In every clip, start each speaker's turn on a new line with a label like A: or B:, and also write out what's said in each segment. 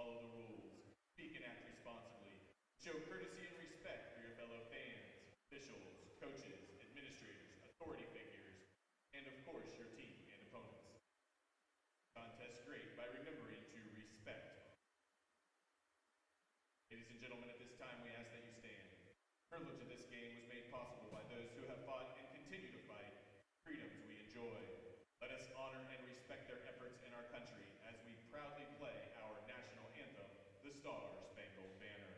A: follow the rules, speak and act responsibly, show courtesy and respect for your fellow fans, officials, coaches, administrators, authority figures, and of course your team and opponents. Contest great by remembering to respect. Ladies and gentlemen, at this time we ask that you stand. The privilege of this game was made possible by those who have fought and continue to fight freedoms we enjoy. Let us honor and respect their efforts in our country as we proudly play our national anthem, the Star-Spangled Banner.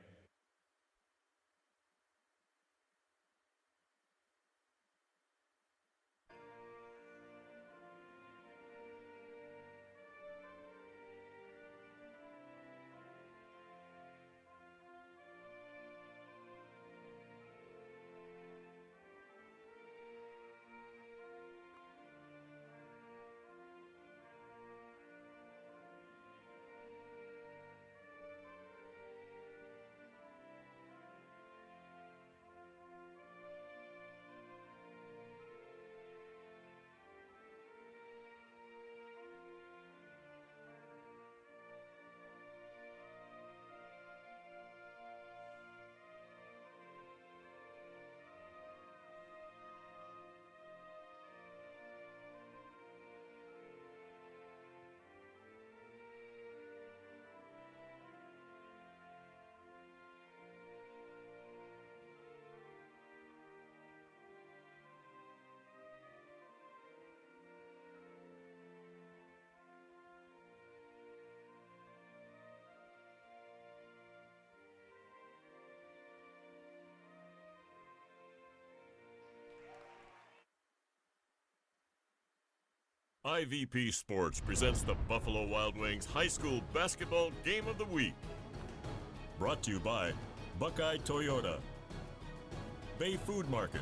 B: IVP Sports presents the Buffalo Wild Wings High School Basketball Game of the Week. Brought to you by Buckeye Toyota, Bay Food Market,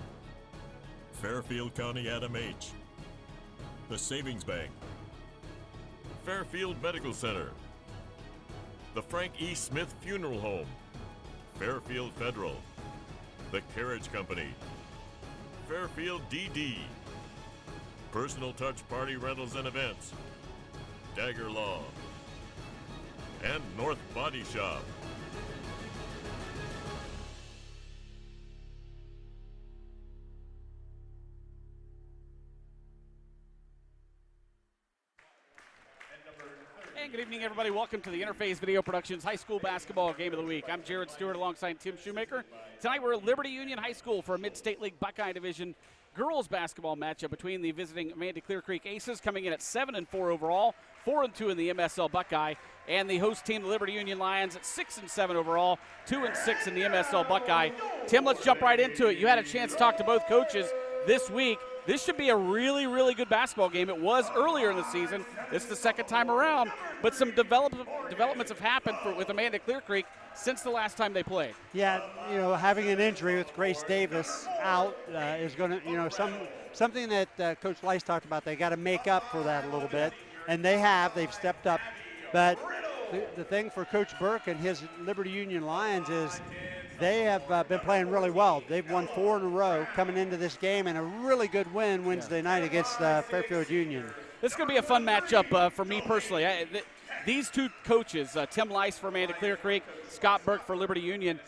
B: Fairfield County Adam H., the Savings Bank, Fairfield Medical Center, the Frank E. Smith Funeral Home, Fairfield Federal, the Carriage Company, Fairfield DD, Personal Touch Party Rentals and Events, Dagger Law, and North Body Shop.
C: And good evening, everybody. Welcome to the Interface Video Productions High School Basketball Game of the Week. I'm Jared Stewart alongside Tim Shoemaker. Tonight we're at Liberty Union High School for a Mid-State League Buckeye Division girls basketball matchup between the visiting Amanda-Clearcreek Aces, coming in at 7-4 overall, 4-2 in the MSL Buckeye, and the host team, the Liberty Union Lions, at 6-7 overall, 2-6 in the MSL Buckeye. Tim, let's jump right into it. You had a chance to talk to both coaches this week. This should be a really, really good basketball game. It was earlier in the season. It's the second time around, but some developments have happened with Amanda-Clearcreek since the last time they played.
D: Yeah, you know, having an injury with Grace Davis out is going to, you know, something that Coach Lice talked about. They got to make up for that a little bit, and they've stepped up. But the thing for Coach Burke and his Liberty Union Lions is they have been playing really well. They've won 4 in a row coming into this game, and a really good win Wednesday night against Fairfield Union.
C: This is going to be a fun matchup for me personally. These two coaches, Tim Lice for Amanda-Clearcreek, Scott Burke for Liberty Union,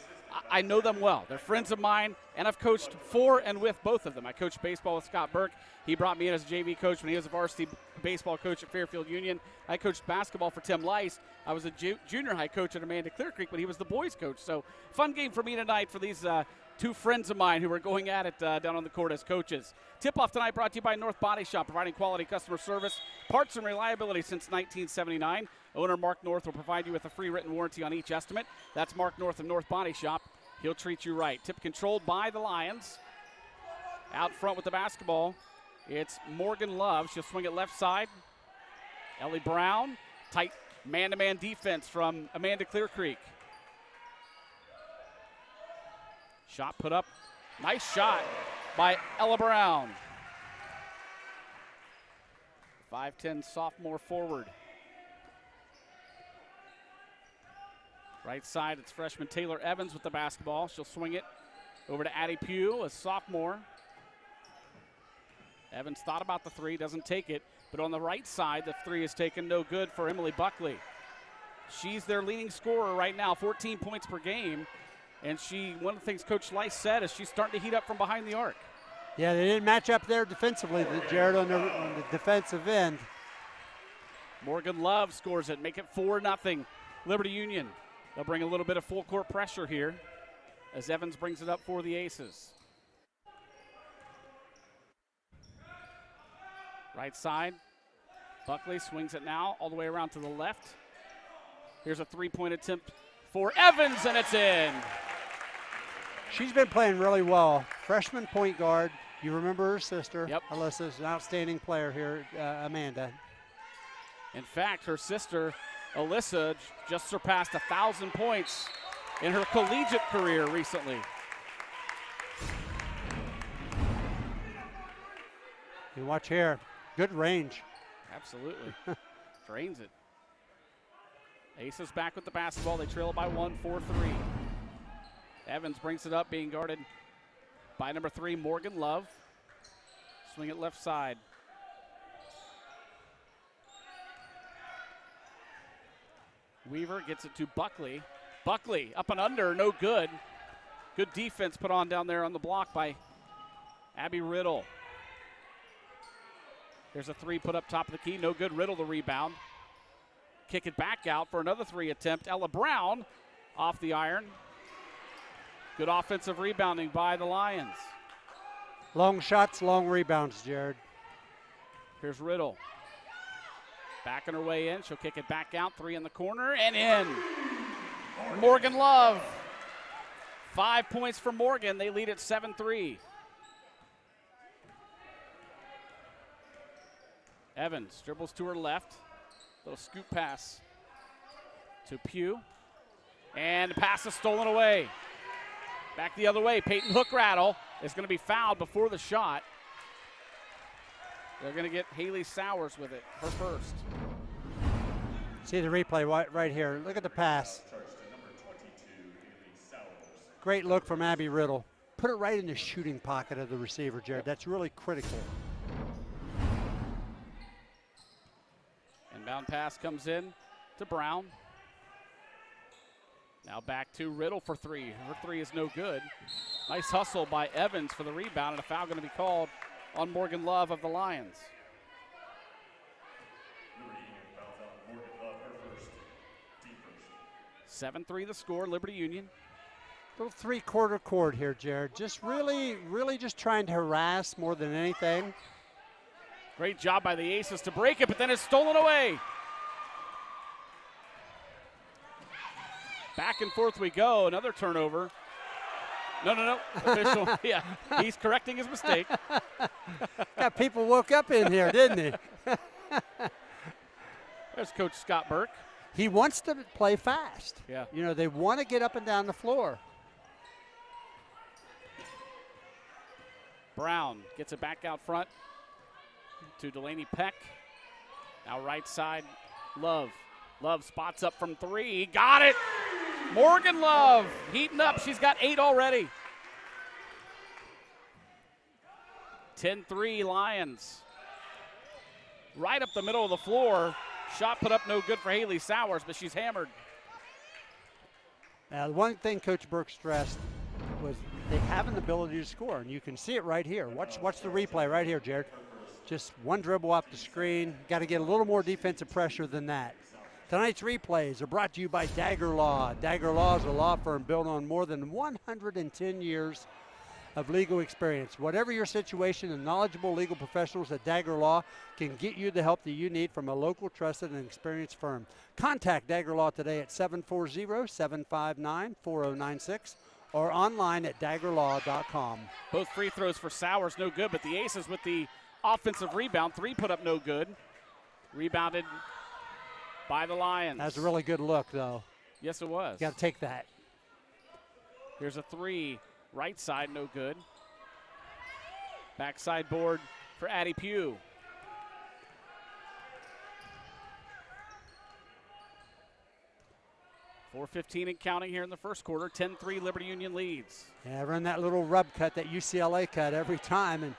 C: I know them well. They're friends of mine, and I've coached for and with both of them. I coached baseball with Scott Burke. He brought me in as a JV coach when he was a varsity baseball coach at Fairfield Union. I coached basketball for Tim Lice. I was a junior high coach at Amanda-Clearcreek, but he was the boys coach. So fun game for me tonight for these two friends of mine who are going at it down on the court as coaches. Tip-off tonight brought to you by North Body Shop, providing quality customer service, parts, and reliability since 1979. Owner Mark North will provide you with a free written warranty on each estimate. That's Mark North of North Body Shop. He'll treat you right. Tip controlled by the Lions. Out front with the basketball, it's Morgan Love. She'll swing it left side. Ellie Brown, tight man-to-man defense from Amanda-Clearcreek. Shot put up. Nice shot by Ella Brown. 5'10" sophomore forward. Right side, it's freshman Taylor Evans with the basketball. She'll swing it over to Addie Pugh, a sophomore. Evans thought about the three, doesn't take it. But on the right side, the three is taken no good for Emily Buckley. She's their leading scorer right now, 14 points per game. And one of the things Coach Lice said is she's starting to heat up from behind the arc.
D: Yeah, they didn't match up there defensively, Jared, on the defensive end.
C: Morgan Love scores it, make it 4-0. Liberty Union. They'll bring a little bit of full court pressure here as Evans brings it up for the Aces. Right side, Buckley swings it now all the way around to the left. Here's a three-point attempt for Evans, and it's in.
D: She's been playing really well. Freshman point guard. You remember her sister,
C: Yep.
D: Alyssa's an outstanding player here, Amanda.
C: In fact, her sister, Alyssa, just surpassed 1,000 points in her collegiate career recently.
D: You watch here. Good range.
C: Absolutely. Drains it. Aces back with the basketball. They trail by 1, 4-3. Evans brings it up, being guarded by number 3, Morgan Love. Swing it left side. Weaver gets it to Buckley. Buckley up and under, no good. Good defense put on down there on the block by Abby Riddle. There's a three put up top of the key, no good. Riddle the rebound. Kick it back out for another three attempt. Ella Brown off the iron. Good offensive rebounding by the Lions.
D: Long shots, long rebounds, Jared.
C: Here's Riddle. Backing her way in. She'll kick it back out. Three in the corner and in. Morgan Love. 5 points for Morgan. They lead at 7-3. Evans dribbles to her left. Little scoop pass to Pugh. And the pass is stolen away. Back the other way. Peyton Hook-Rattle is going to be fouled before the shot. They're going to get Haley Sowers with it, her first.
D: See the replay right here. Look at the pass. Great look from Abby Riddle. Put it right in the shooting pocket of the receiver, Jared. That's really critical.
C: Inbound pass comes in to Brown. Now back to Riddle for three. Her three is no good. Nice hustle by Evans for the rebound, and a foul going to be called on Morgan Love of the Lions. 7-3 the score, Liberty Union.
D: Little three-quarter court here, Jared. Just really just trying to harass more than anything.
C: Great job by the Aces to break it, but then it's stolen away. Back and forth we go. Another turnover. No. Official. Yeah, he's correcting his mistake.
D: Got people woke up in here, didn't he?
C: There's Coach Scott Burke.
D: He wants to play fast.
C: Yeah.
D: You know, they want to get up and down the floor.
C: Brown gets it back out front to Delaney Peck. Now right side, Love. Love spots up from three. Got it! Morgan Love heating up. She's got 8 already. 10-3 Lions. Right up the middle of the floor. Shot put up no good for Haley Sowers, but she's hammered.
D: Now, the one thing Coach Burke stressed was they have an ability to score, and you can see it right here. Watch the replay right here, Jared. Just one dribble off the screen. Got to get a little more defensive pressure than that. Tonight's replays are brought to you by Dagger Law. Dagger Law is a law firm built on more than 110 years of legal experience. Whatever your situation, the knowledgeable legal professionals at Dagger Law can get you the help that you need from a local, trusted, and experienced firm. Contact Dagger Law today at 740-759-4096 or online at daggerlaw.com.
C: Both free throws for Sowers, no good, but the Aces with the offensive rebound. Three put up no good. Rebounded by the Lions.
D: That's a really good look, though.
C: Yes, it was.
D: You got to take that.
C: Here's a three. Right side, no good. Backside board for Addie Pugh. .4:15 and counting here in the first quarter. 10-3 Liberty Union leads.
D: Yeah, run that little rub cut, that UCLA cut every time, and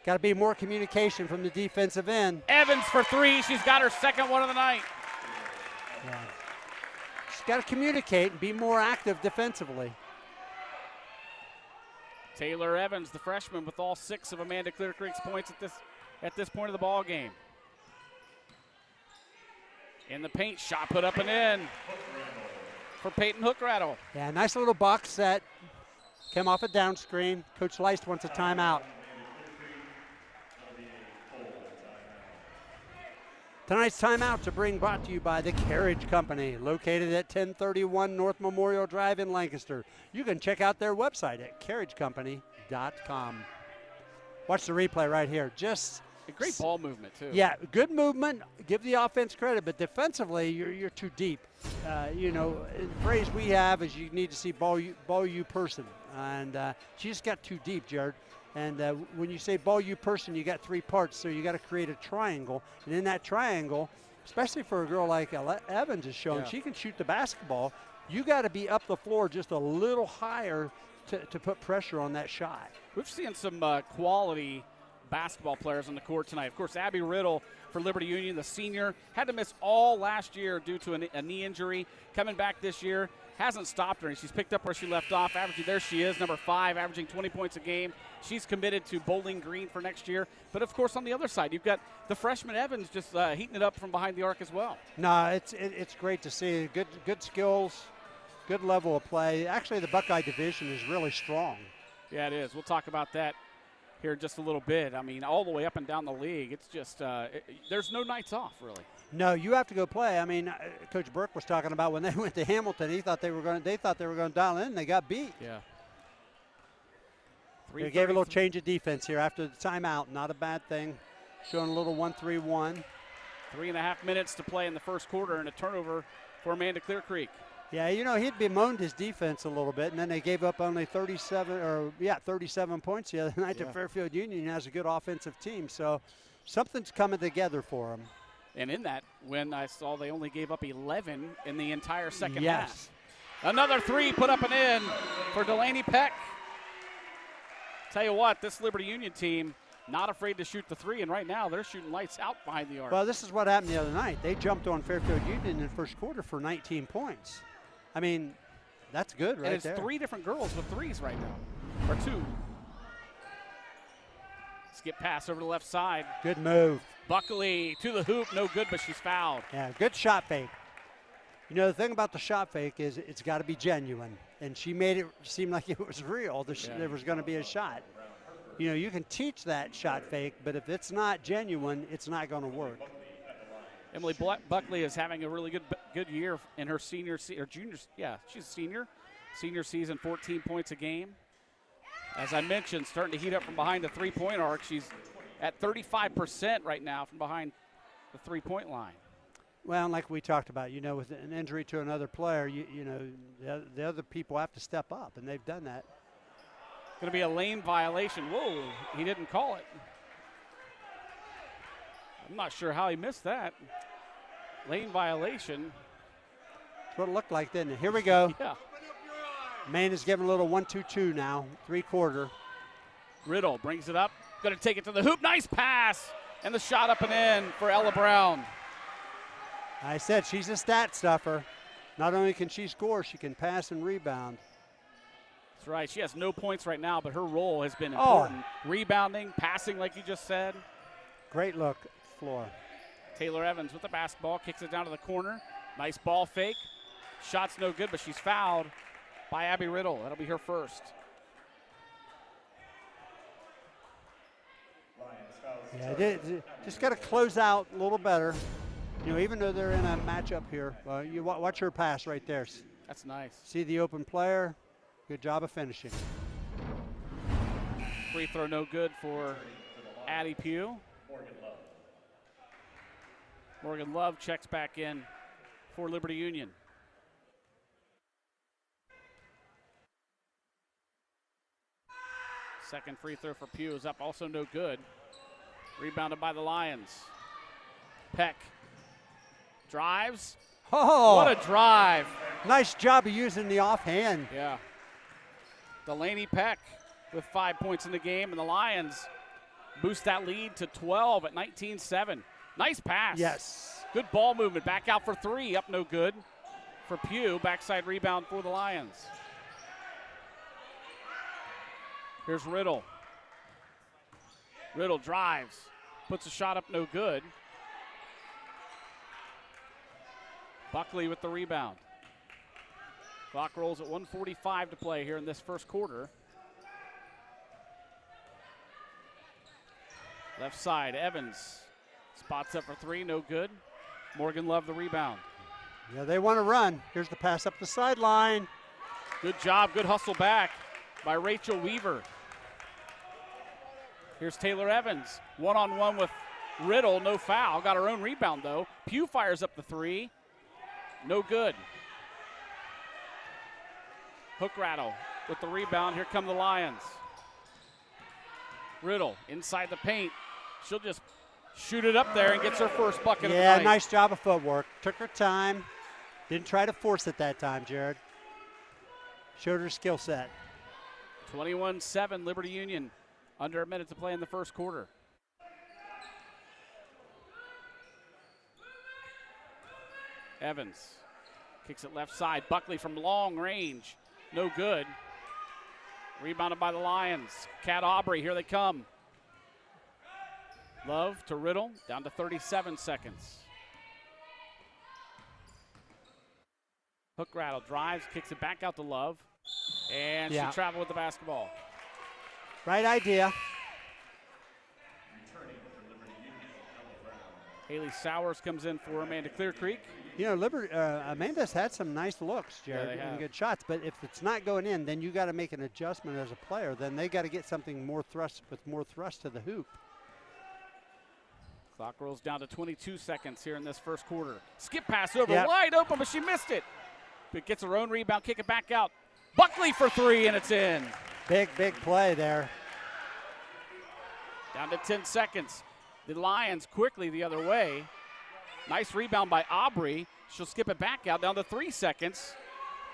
D: got to be more communication from the defensive end.
C: Evans for three. She's got her second one of the night.
D: Yeah. just got to communicate and be more active defensively.
C: Taylor Evans, the freshman, with all 6 of Amanda-Clearcreek's points at this point of the ball game. In the paint, shot put up and in for Peyton Hookrattle.
D: Yeah, nice little box set. Came off a down screen. Coach Leist wants a timeout. Tonight's timeout brought to you by the Carriage Company, located at 1031 North Memorial Drive in Lancaster. You can check out their website at carriagecompany.com. Watch the replay right here. Just
C: a great ball movement, too.
D: Yeah, good movement. Give the offense credit, but defensively, you're too deep. The phrase we have is you need to see ball you person, and she just got too deep, Jared. And when you say ball you person, you got 3 parts, so you got to create a triangle. And in that triangle, especially for a girl like Evans is showing, she can shoot the basketball. You got to be up the floor just a little higher to put pressure on that shot.
C: We've seen some quality basketball players on the court tonight. Of course, Abby Riddle for Liberty Union, the senior, had to miss all last year due to a knee injury. Coming back this year, hasn't stopped her, and she's picked up where she left off. Averaging, there she is, number 5, averaging 20 points a game. She's committed to Bowling Green for next year. But, of course, on the other side, you've got the freshman Evans just heating it up from behind the arc as well.
D: No, it's great to see. Good skills, good level of play. Actually, the Buckeye division is really strong.
C: Yeah, it is. We'll talk about that here in just a little bit. I mean, all the way up and down the league, it's just there's no nights off, really.
D: No, you have to go play. I mean, Coach Burke was talking about when they went to Hamilton, they thought they were going to dial in, and they got beat.
C: Yeah.
D: They gave a little change of defense here after the timeout. Not a bad thing. Showing a little 1-3-1.
C: 3.5 minutes to play in the first quarter, and a turnover for Amanda-Clearcreek.
D: Yeah, he'd bemoaned his defense a little bit, and then they gave up only 37 points the other night to Fairfield Union. Has a good offensive team, so something's coming together for them.
C: And in that win, I saw they only gave up 11 in the entire second half. Another 3 put up and in for Delaney Peck. Tell you what, this Liberty Union team not afraid to shoot the 3, and right now they're shooting lights out behind the arc.
D: Well, this is what happened the other night. They jumped on Fairfield Union in the first quarter for 19 points. I mean, that's good right there.
C: And it's 3 different girls with 3s right now, or 2. Skip pass over the left side.
D: Good move.
C: Buckley to the hoop, no good, but she's fouled.
D: Yeah, good shot fake. You know, the thing about the shot fake is it's got to be genuine, and she made it seem like it was real. There was going to be a shot. You know, you can teach that shot fake, but if it's not genuine, it's not going to work.
C: Emily Buckley is having a really good year in her junior. Yeah, she's a senior. Senior season, 14 points a game. As I mentioned, starting to heat up from behind the 3-point arc. She's at 35% right now from behind the 3-point line.
D: Well, like we talked about, you know, with an injury to another player, you know, the other people have to step up, and they've done that.
C: Going to be a lane violation. Whoa, he didn't call it. I'm not sure how he missed that. Lane violation.
D: That's what it looked like, didn't it? Here we go.
C: Yeah.
D: Maine is giving a little 1-2-2 now, 3-quarter.
C: Riddle brings it up. Going to take it to the hoop. Nice pass. And the shot up and in for Ella Brown.
D: I said she's a stat stuffer. Not only can she score, she can pass and rebound.
C: That's right. She has no points right now, but her role has been important. Rebounding, passing, like you just said.
D: Great look, floor.
C: Taylor Evans with the basketball, kicks it down to the corner. Nice ball fake. Shot's no good, but she's fouled by Abby Riddle. That'll be her first.
D: Yeah, just got to close out a little better. You know, even though they're in a matchup here, you watch her pass right there.
C: That's nice.
D: See the open player. Good job of finishing.
C: Free throw no good for Addie Pugh. Morgan Love checks back in for Liberty Union. Second free throw for Pugh is up, also no good. Rebounded by the Lions. Peck drives.
D: Oh,
C: what a drive.
D: Nice job of using the offhand.
C: Yeah. Delaney Peck with 5 points in the game, and the Lions boost that lead to 12 at 19-7. Nice pass.
D: Yes.
C: Good ball movement. Back out for 3. Up no good for Pugh. Backside rebound for the Lions. Here's Riddle. Riddle drives, puts a shot up, no good. Buckley with the rebound. Clock rolls at 1:45 to play here in this first quarter. Left side, Evans spots up for three, no good. Morgan Love the rebound.
D: Yeah, they want to run. Here's the pass up the sideline.
C: Good job, good hustle back by Rachel Weaver. Here's Taylor Evans, one-on-one with Riddle, no foul. Got her own rebound, though. Pugh fires up the three, no good. Hook rattle with the rebound. Here come the Lions. Riddle inside the paint. She'll just shoot it up there and gets her first bucket of the night.
D: Yeah, nice job of footwork. Took her time. Didn't try to force it that time, Jared. Showed her skill set.
C: 21-7, Liberty Union. Under a minute to play in the first quarter. Evans kicks it left side. Buckley from long range. No good. Rebounded by the Lions. Cat Aubrey, here they come. Love to Riddle, down to 37 seconds. Hook rattle, drives, kicks it back out to Love. And she traveled with the basketball.
D: Right idea.
C: Haley Sowers comes in for Amanda-Clearcreek.
D: You know, Amanda's had some nice looks, Jared, and good shots. But if it's not going in, then you got to make an adjustment as a player. Then they got to get something more thrust to the hoop.
C: Clock rolls down to 22 seconds here in this first quarter. Skip pass over, wide open, but she missed it. But gets her own rebound, kick it back out. Buckley for three, and it's in.
D: Big play there.
C: Down to 10 seconds. The Lions quickly the other way. Nice rebound by Aubrey. She'll skip it back out down to 3 seconds.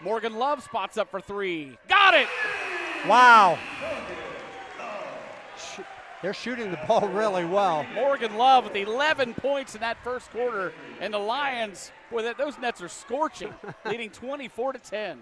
C: Morgan Love spots up for three. Got it!
D: Wow. They're shooting the ball really well.
C: Morgan Love with 11 points in that first quarter. And the Lions, boy, those nets are scorching, leading 24-10.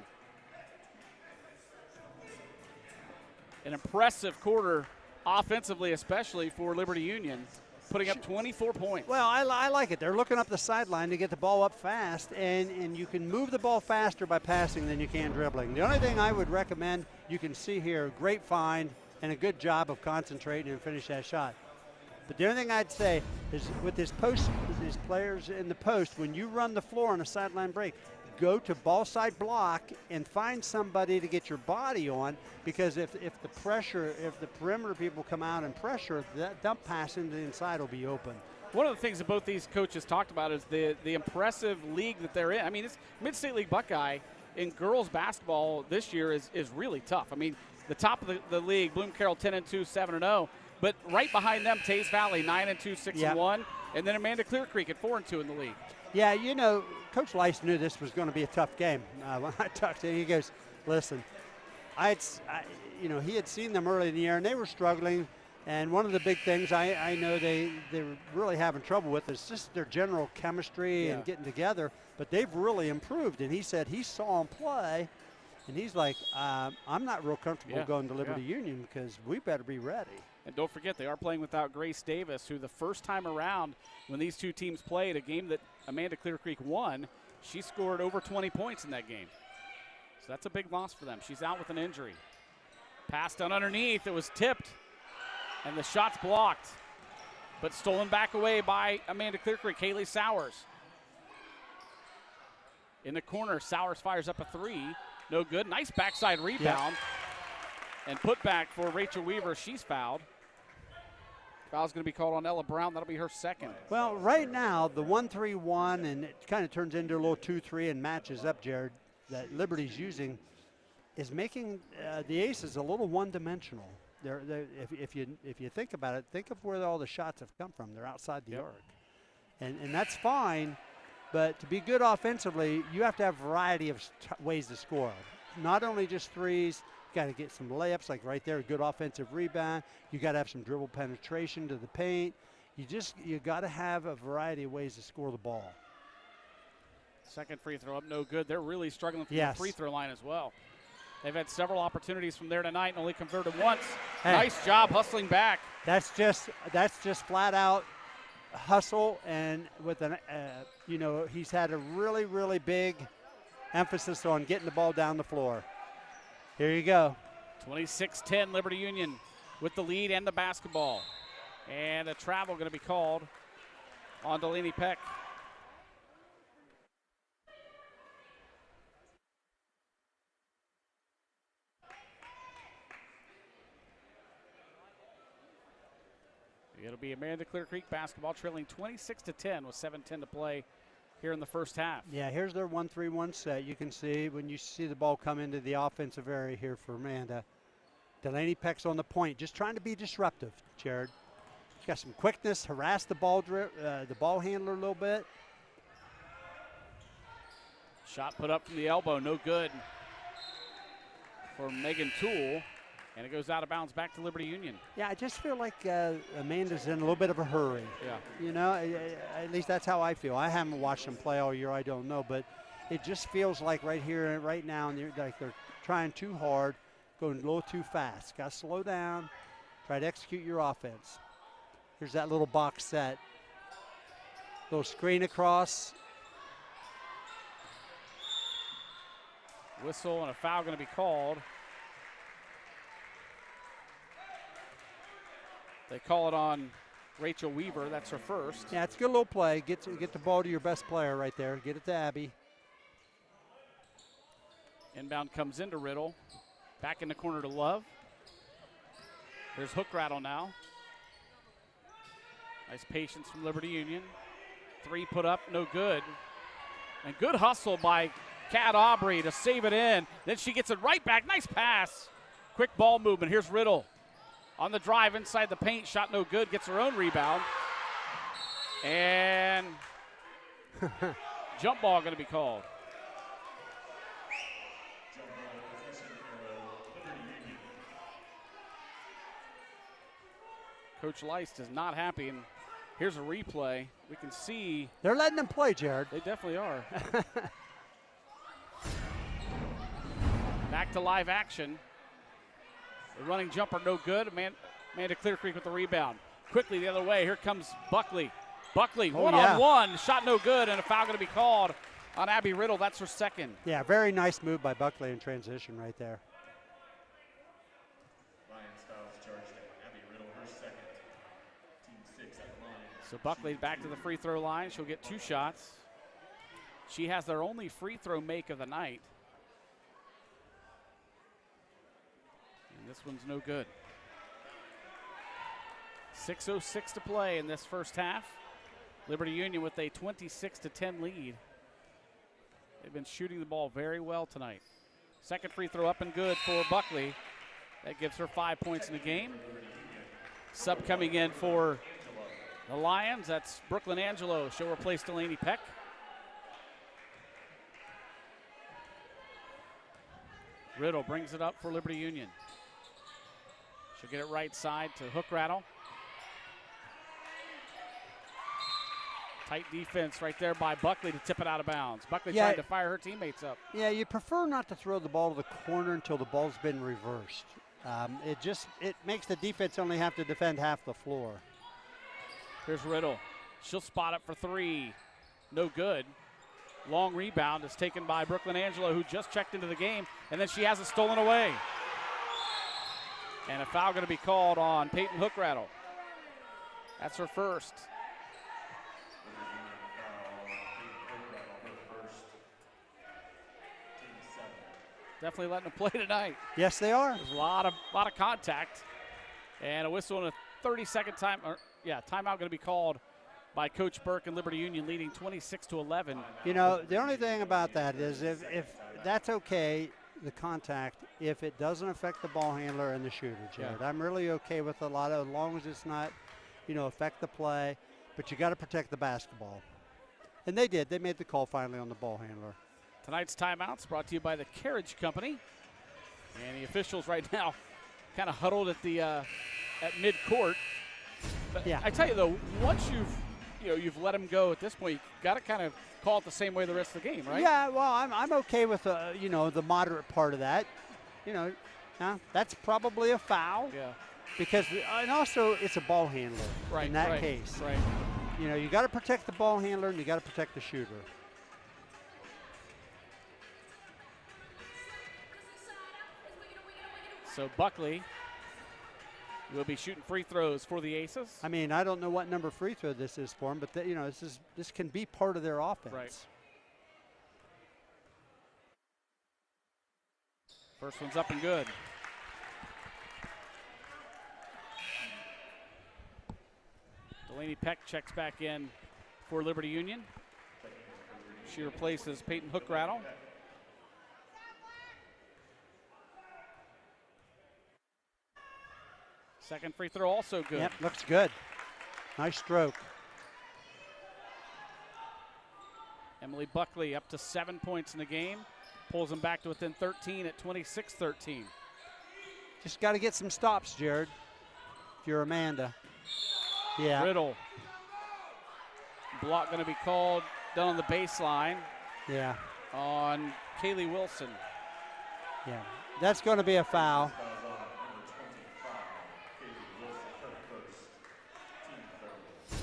C: An impressive quarter offensively, especially for Liberty Union, putting up 24 points.
D: Well, I like it. They're looking up the sideline to get the ball up fast, and you can move the ball faster by passing than you can dribbling. The only thing I would recommend, you can see here, great find and a good job of concentrating and finish that shot. But the only thing I'd say is with these players in the post, when you run the floor on a sideline break, go to ball side block and find somebody to get your body on, because if the perimeter people come out and pressure, that dump pass into the inside will be open.
C: One of the things that both these coaches talked about is the impressive league that they're in. I mean, it's Mid-State League Buckeye in girls basketball this year is really tough. I mean, the top of the league, Bloom Carroll 10-2, 7-0, but right behind them, Taze Valley 9-2, 6-1, and then Amanda-Clearcreek at 4-2 in the league.
D: Yeah, you know, Coach Lice knew this was going to be a tough game. When I talked to him, he goes, listen, he had seen them early in the year, and they were struggling. And one of the big things I know they were really having trouble with is just their general chemistry and getting together. But they've really improved. And he said he saw them play, and he's like, I'm not real comfortable going to Liberty Union because we better be ready.
C: And don't forget, they are playing without Grace Davis, who the first time around when these two teams played, a game that Amanda-Clearcreek won, she scored over 20 points in that game. So that's a big loss for them. She's out with an injury. Pass down underneath. It was tipped, and the shot's blocked, but stolen back away by Amanda-Clearcreek. Haley Sowers. In the corner, Sowers fires up a three. No good. Nice backside rebound. And put back for Rachel Weaver. She's fouled. Foul's going to be called on Ella Brown. That'll be her second.
D: Well, right now, the 1-3-1, and it kind of turns into a little 2-3 and matches up, Jared, that Liberty's using, is making the Aces a little one-dimensional. If you think about it, think of where all the shots have come from. They're outside the arc. And that's fine, but to be good offensively, you have to have a variety of ways to score. Not only just threes. Got to get some layups, like right there, a good offensive rebound. You got to have some dribble penetration to the paint. You got to have a variety of ways to score the ball.
C: Second free throw up, no good. They're really struggling from
D: Yes.
C: the free throw line as well. They've had several opportunities from there tonight and only converted once.
D: Hey.
C: Nice job hustling back.
D: That's just flat out hustle, and with an he's had a really, really big emphasis on getting the ball down the floor. Here you go.
C: 26-10, Liberty Union with the lead and the basketball. And a travel going to be called on Delaney Peck. It'll be Amanda-Clearcreek basketball trailing 26-10 with 7:10 to play here in the first half.
D: Yeah, here's their 1-3-1 set. You can see when you see the ball come into the offensive area here for Amanda. Delaney Peck's on the point, just trying to be disruptive, Jared. She's got some quickness, harass the ball handler a little bit.
C: Shot put up from the elbow, no good for Megan Toole. And it goes out of bounds back to Liberty Union.
D: Yeah, I just feel like Amanda's in a little bit of a hurry.
C: Yeah.
D: You know, at least that's how I feel. I haven't watched them play all year, I don't know, but it just feels like right here, right now, and they're trying too hard, going a little too fast. Got to slow down, try to execute your offense. Here's that little box set. Little screen across.
C: Whistle and a foul going to be called. They call it on Rachel Weaver. That's her first.
D: Yeah, it's a good little play. Get the ball to your best player right there. Get it to Abby.
C: Inbound comes into Riddle. Back in the corner to Love. There's hook rattle now. Nice patience from Liberty Union. Three put up, no good. And good hustle by Kat Aubrey to save it in. Then she gets it right back. Nice pass. Quick ball movement. Here's Riddle. On the drive inside the paint, shot no good, gets her own rebound. And jump ball going to be called. Coach Leist is not happy, and here's a replay. We can see.
D: They're letting them play, Jared.
C: They definitely are. Back to live action. The running jumper, no good. Amanda-Clearcreek with the rebound. Quickly the other way. Here comes Buckley. Buckley, one-on-one. Shot no good, and a foul going to be called on Abby Riddle. That's her second.
D: Yeah, very nice move by Buckley in transition right there.
A: Lions fouls charged at Abby Riddle, her second. Team 6 at the line.
C: So Buckley back to the free throw line. She'll get 2 shots. She has their only free throw make of the night. This one's no good. 6:06 to play in this first half. Liberty Union with a 26-10 lead. They've been shooting the ball very well tonight. Second free throw up and good for Buckley. That gives her 5 points in the game. Sub coming in for the Lions. That's Brooklyn Angelo. She'll replace Delaney Peck. Riddle brings it up for Liberty Union. She'll get it right side to hook rattle. Tight defense right there by Buckley to tip it out of bounds. Buckley trying to fire her teammates up.
D: Yeah, you prefer not to throw the ball to the corner until the ball's been reversed. It makes the defense only have to defend half the floor.
C: Here's Riddle. She'll spot up for 3. No good. Long rebound is taken by Brooklyn Angelo, who just checked into the game, and then she has it stolen away. And a foul going to be called on Peyton Hookrattle. That's her first. Definitely letting them play tonight.
D: Yes, they are.
C: There's a lot of contact, and a whistle and a 30-second timeout going to be called by Coach Burke and Liberty Union, leading 26-11.
D: You know, the only thing about that is if that's okay, the contact, if it doesn't affect the ball handler and the shooter, Jared. Yeah. I'm really okay with a lot of, as long as it's not, affect the play, but you got to protect the basketball. And they did. They made the call finally on the ball handler.
C: Tonight's timeouts brought to you by the Carriage Company. And the officials right now kind of huddled at the at midcourt. But yeah. I tell you, though, once you've let them go at this point. You've got to kind of call it the same way the rest of the game, right?
D: Yeah, well, I'm okay with, the moderate part of that. That's probably a foul.
C: Yeah.
D: Because, and also it's a ball handler in that case.
C: Right.
D: You got to protect the ball handler and you got to protect the shooter.
C: So Buckley will be shooting free throws for the Aces.
D: I mean, I don't know what number free throw this is for them, but this can be part of their offense.
C: Right. First one's up and good. Delaney Peck checks back in for Liberty Union. She replaces Peyton Hookrattle. Second free throw also good.
D: Yep, looks good. Nice stroke.
C: Emily Buckley up to 7 points in the game. Pulls them back to within 13 at 26-13.
D: Just got to get some stops, Jared, if you're Amanda. Yeah.
C: Riddle. Block going to be called down on the baseline.
D: Yeah.
C: On Kaylee Wilson.
D: Yeah. That's going to be a foul.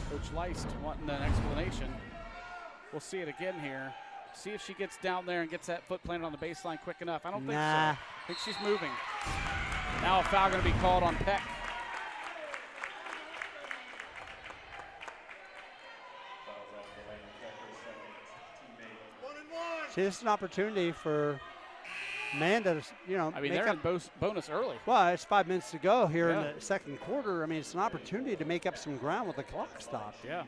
C: Coach Leist wanting an explanation. We'll see it again here. See if she gets down there and gets that foot planted on the baseline quick enough. I don't think so. I think she's moving. Now a foul going to be called on Peck.
D: See, this is an opportunity for Amanda to,
C: I mean, they're in bonus early.
D: Well, it's 5 minutes to go here in the second quarter. I mean, it's an opportunity to make up some ground with the clock stopped.
C: Yeah.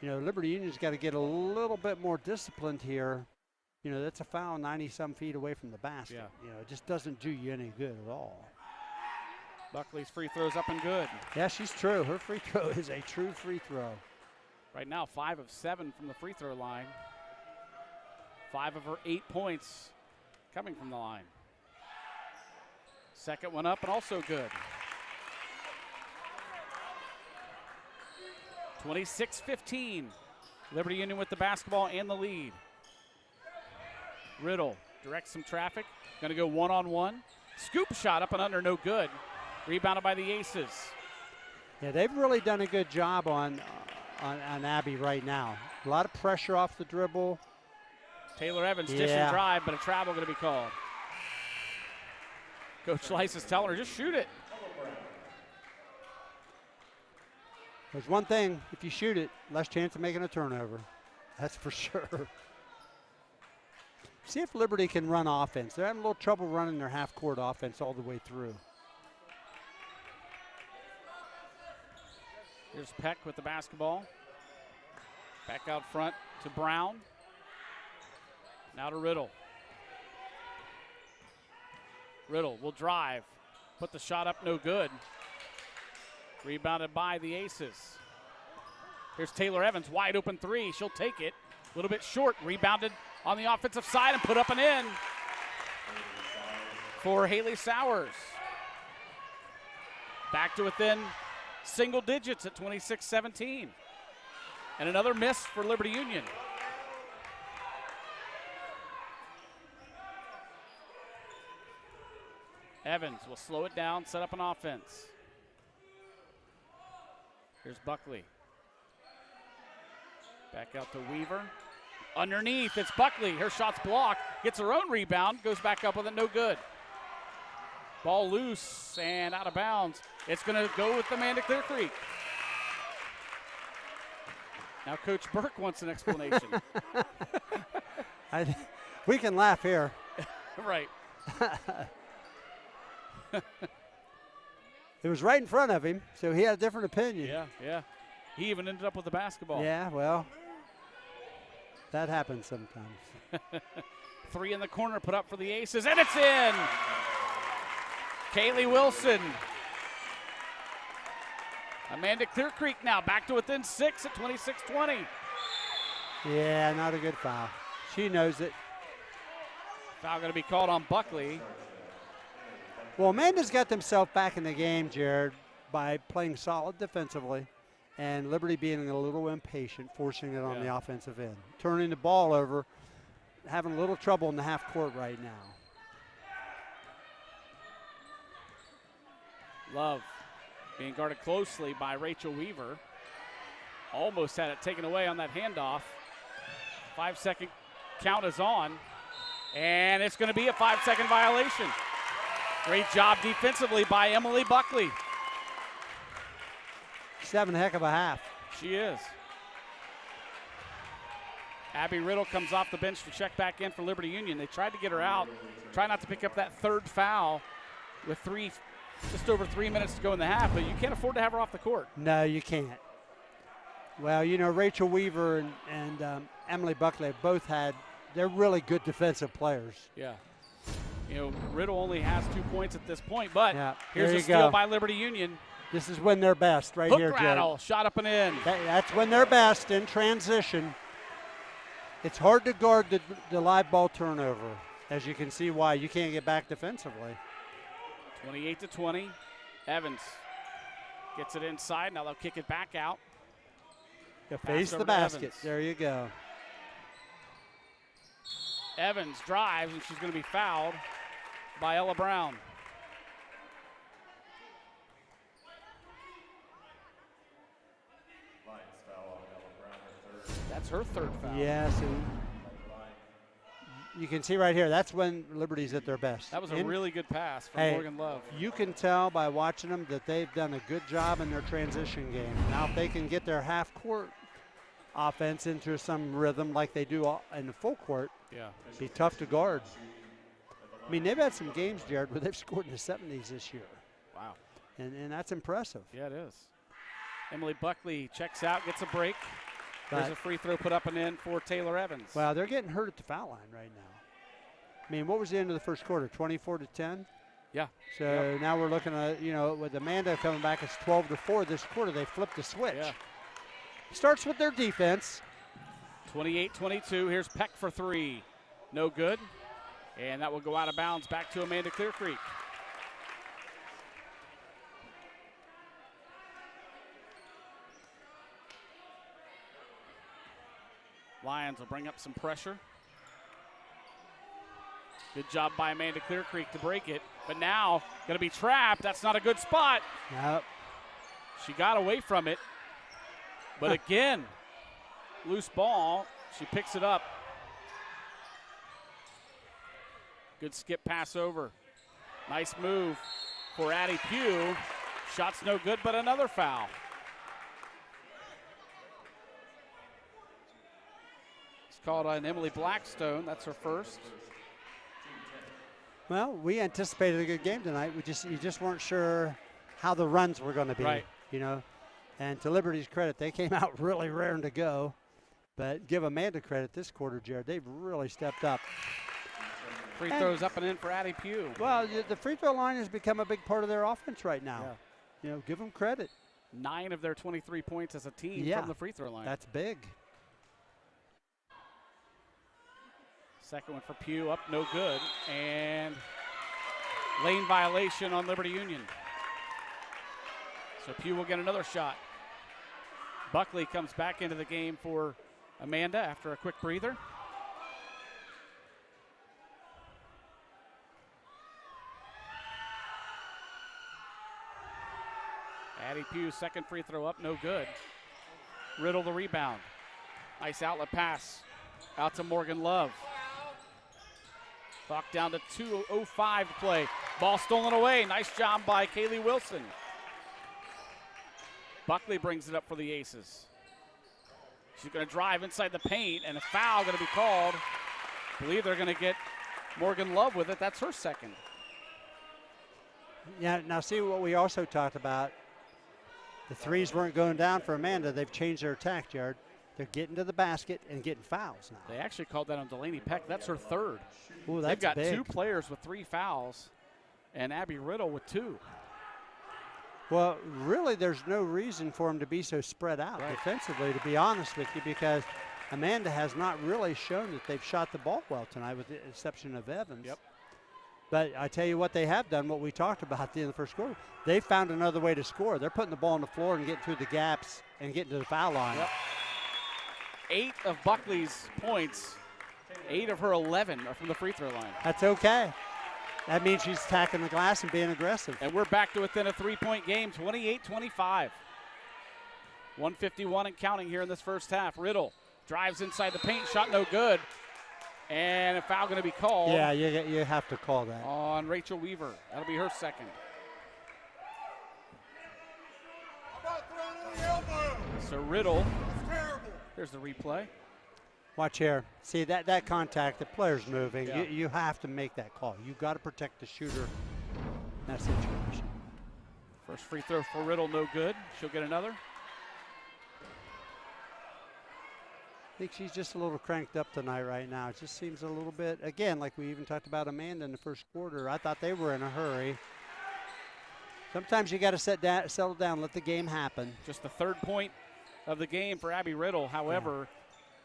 D: Liberty Union's got to get a little bit more disciplined here. That's a foul 90-some feet away from the basket.
C: Yeah.
D: It just doesn't do you any good at all.
C: Buckley's free throw's up and good.
D: Yeah, she's true. Her free throw is a true free throw.
C: Right now, 5 of 7 from the free throw line. 5 of her 8 points coming from the line. Second one up and also good. 26-15. Liberty Union with the basketball and the lead. Riddle directs some traffic. Going to go one-on-one. Scoop shot up and under, no good. Rebounded by the Aces.
D: Yeah, they've really done a good job on Abby right now. A lot of pressure off the dribble.
C: Taylor Evans dish and drive, but a travel going to be called. Coach Leist is telling her, just shoot it.
D: There's one thing, if you shoot it, less chance of making a turnover. That's for sure. See if Liberty can run offense. They're having a little trouble running their half-court offense all the way through.
C: Here's Peck with the basketball. Back out front to Brown. Now to Riddle. Riddle will drive. Put the shot up, no good. Rebounded by the Aces. Here's Taylor Evans, wide open three. She'll take it. A little bit short. Rebounded on the offensive side and put up and in for Haley Sowers. Back to within single digits at 26-17. And another miss for Liberty Union. Evans will slow it down, set up an offense. Here's Buckley. Back out to Weaver. Underneath, it's Buckley. Her shot's blocked. Gets her own rebound. Goes back up with it, no good. Ball loose and out of bounds. It's going to go with Amanda-Clearcreek. Now Coach Burke wants an explanation.
D: We can laugh here.
C: Right.
D: It was right in front of him, so he had a different opinion.
C: Yeah. He even ended up with the basketball.
D: Yeah, well, that happens sometimes.
C: 3 in the corner put up for the Aces, and it's in! Kaylee Wilson. Amanda-Clearcreek now back to within 6 at 26-20.
D: Yeah, not a good foul. She knows it.
C: Foul going to be called on Buckley.
D: Well, Amanda's got themselves back in the game, Jared, by playing solid defensively and Liberty being a little impatient, forcing it on the offensive end. Turning the ball over, having a little trouble in the half court right now.
C: Love being guarded closely by Rachel Weaver. Almost had it taken away on that handoff. 5-second count is on, and it's going to be a 5-second violation. Great job defensively by Emily Buckley.
D: She's having a heck of a half.
C: She is. Abby Riddle comes off the bench to check back in for Liberty Union. They tried to get her out, try not to pick up that third foul with just over 3 minutes to go in the half, but you can't afford to have her off the court.
D: No, you can't. Well, you know, Rachel Weaver and Emily Buckley have both they're really good defensive players.
C: Yeah. You know, Riddle only has 2 points at this point, but here's a
D: steal
C: by Liberty Union.
D: This is when they're best right
C: Hook
D: here, Jared.
C: rattle, shot up and in.
D: That's when they're best in transition. It's hard to guard the live ball turnover, as you can see why. You can't get back defensively.
C: 28-20. Evans gets it inside. Now they'll kick it back out.
D: Face the basket.
C: Evans.
D: There you go.
C: Evans drives, and she's going to be fouled by Ella Brown. That's her third foul.
D: Yes, and you can see right here, that's when Liberty's at their best.
C: That was a really good pass from Morgan Love.
D: You can tell by watching them that they've done a good job in their transition game. Now if they can get their half-court offense into some rhythm like they do in the full court, it'd be tough to guard. I mean, they've had some games, Jared, where they've scored in the 70s this year.
C: Wow.
D: And that's impressive.
C: Yeah, it is. Emily Buckley checks out, gets a break. There's a free throw put up and in for Taylor Evans.
D: Well, they're getting hurt at the foul line right now. I mean, what was the end of the first quarter, 24-10?
C: Yeah.
D: So now we're looking at, you know, with Amanda coming back, it's 12-4 this quarter. They flipped the switch.
C: Yeah.
D: Starts with their defense.
C: 28-22. Here's Peck for three. No good. And that will go out of bounds back to Amanda-Clearcreek. Lions will bring up some pressure. Good job by Amanda-Clearcreek to break it. But now going to be trapped. That's not a good spot.
D: Yep.
C: She got away from it. But again, loose ball. She picks it up. Good skip pass over. Nice move for Addie Pugh. Shot's no good, but another foul. It's called on Emily Blackstone. That's her first.
D: Well, we anticipated a good game tonight. You just weren't sure how the runs were going to be.
C: Right.
D: You know, and to Liberty's credit, they came out really raring to go. But give Amanda credit this quarter, Jared. They've really stepped up.
C: Free throws up and in for Addie Pugh.
D: Well, the free throw line has become a big part of their offense right now. Yeah. You know, give them credit.
C: 9 of their 23 points as a team from the free throw line.
D: That's big.
C: Second one for Pugh, up no good. And lane violation on Liberty Union. So Pugh will get another shot. Buckley comes back into the game for Amanda after a quick breather. Addie Pugh, second free throw up, no good. Riddle the rebound. Nice outlet pass out to Morgan Love. Clock down to 2:05 to play. Ball stolen away. Nice job by Kaylee Wilson. Buckley brings it up for the Aces. She's going to drive inside the paint, and a foul going to be called. I believe they're going to get Morgan Love with it. That's her second.
D: Yeah, now see what we also talked about. The threes weren't going down for Amanda. They've changed their attack, Jared. They're getting to the basket and getting fouls now.
C: They actually called that on Delaney Peck. That's her third.
D: Ooh, that's
C: They've got
D: big.
C: 2 players with 3 fouls, and Abby Riddle with 2.
D: Well, really, there's no reason for them to be so spread out defensively, to be honest with you, because Amanda has not really shown that they've shot the ball well tonight, with the exception of Evans.
C: Yep.
D: But I tell you what they have done, what we talked about at the end of the first quarter. They found another way to score. They're putting the ball on the floor and getting through the gaps and getting to the foul line.
C: Yep. 8 of Buckley's points, 8 of her 11 are from the free throw line.
D: That's okay. That means she's attacking the glass and being aggressive.
C: And we're back to within a 3-point game, 28-25. 151 and counting here in this first half. Riddle drives inside the paint, shot no good. And a foul going to be called.
D: Yeah, you have to call that.
C: On Rachel Weaver. That'll be her second. So Riddle, here's the replay.
D: Watch here. See that contact, the player's moving.
C: Yeah.
D: You have to make that call. You got to protect the shooter in that situation.
C: First free throw for Riddle, no good. She'll get another.
D: I think she's just a little cranked up tonight right now. It just seems a little bit, again, like we even talked about Amanda in the first quarter. I thought they were in a hurry. Sometimes you got to settle down, let the game happen.
C: Just the third point of the game for Abby Riddle. However,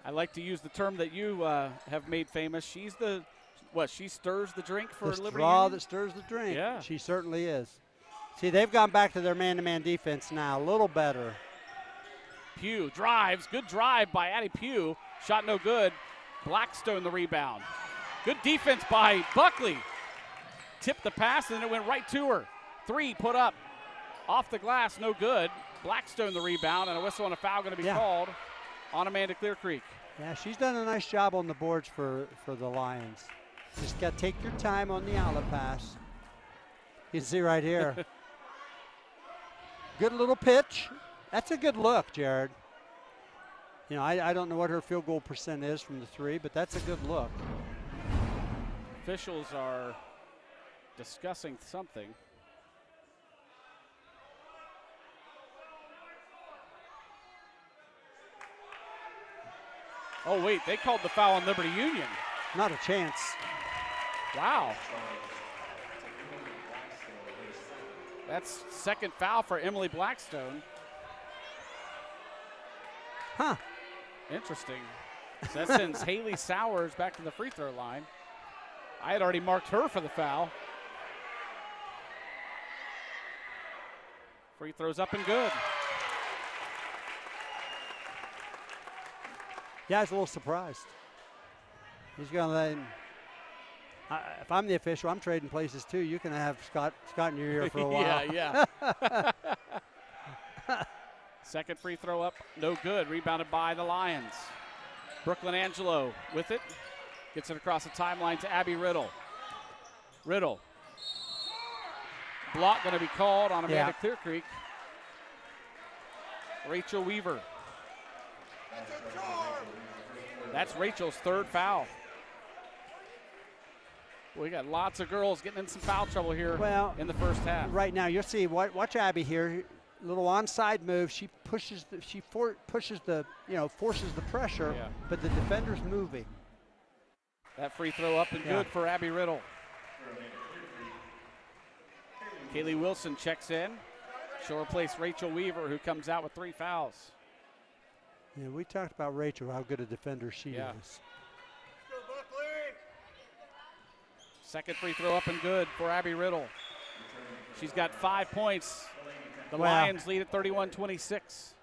C: I like to use the term that you have made famous. She's she stirs the drink for
D: the
C: Liberty
D: straw
C: Union?
D: that stirs the drink.
C: Yeah.
D: She certainly is. See, they've gone back to their man-to-man defense now, a little better.
C: Pugh drives. Good drive by Addie Pugh. Shot no good. Blackstone the rebound. Good defense by Buckley. Tipped the pass and then it went right to her. 3 put up. Off the glass, no good. Blackstone the rebound and a whistle and a foul going to be called on Amanda-Clearcreek.
D: Yeah, she's done a nice job on the boards for the Lions. Just got to take your time on the outlet pass. You can see right here. Good little pitch. That's a good look, Jared. You know, I don't know what her field goal percent is from the 3, but that's a good look.
C: Officials are discussing something. Oh, wait, they called the foul on Liberty Union.
D: Not a chance.
C: Wow. That's second foul for Emily Blackstone.
D: Huh.
C: Interesting. So that sends Haley Sowers back to the free throw line. I had already marked her for the foul. Free throws up and good.
D: Yeah, I was a little surprised. He's going to let him. If I'm the official, I'm trading places too. You can have Scott in your ear for a while.
C: yeah. Second free throw up, no good. Rebounded by the Lions. Brooklyn Angelo with it. Gets it across the timeline to Abby Riddle. Riddle. Block going to be called on Amanda-Clearcreek. Rachel Weaver. That's Rachel's third foul. We got lots of girls getting in some foul trouble here in the first half.
D: Right now, you'll see. Watch Abby here. Little onside move. She pushes forces the pressure, but the defender's moving.
C: That free throw up and good for Abby Riddle. Kaylee Wilson checks in. She'll replace Rachel Weaver, who comes out with 3 fouls.
D: Yeah, we talked about Rachel, how good a defender she is.
C: Second free throw up and good for Abby Riddle. She's got 5 points. The Lions lead at 31-26.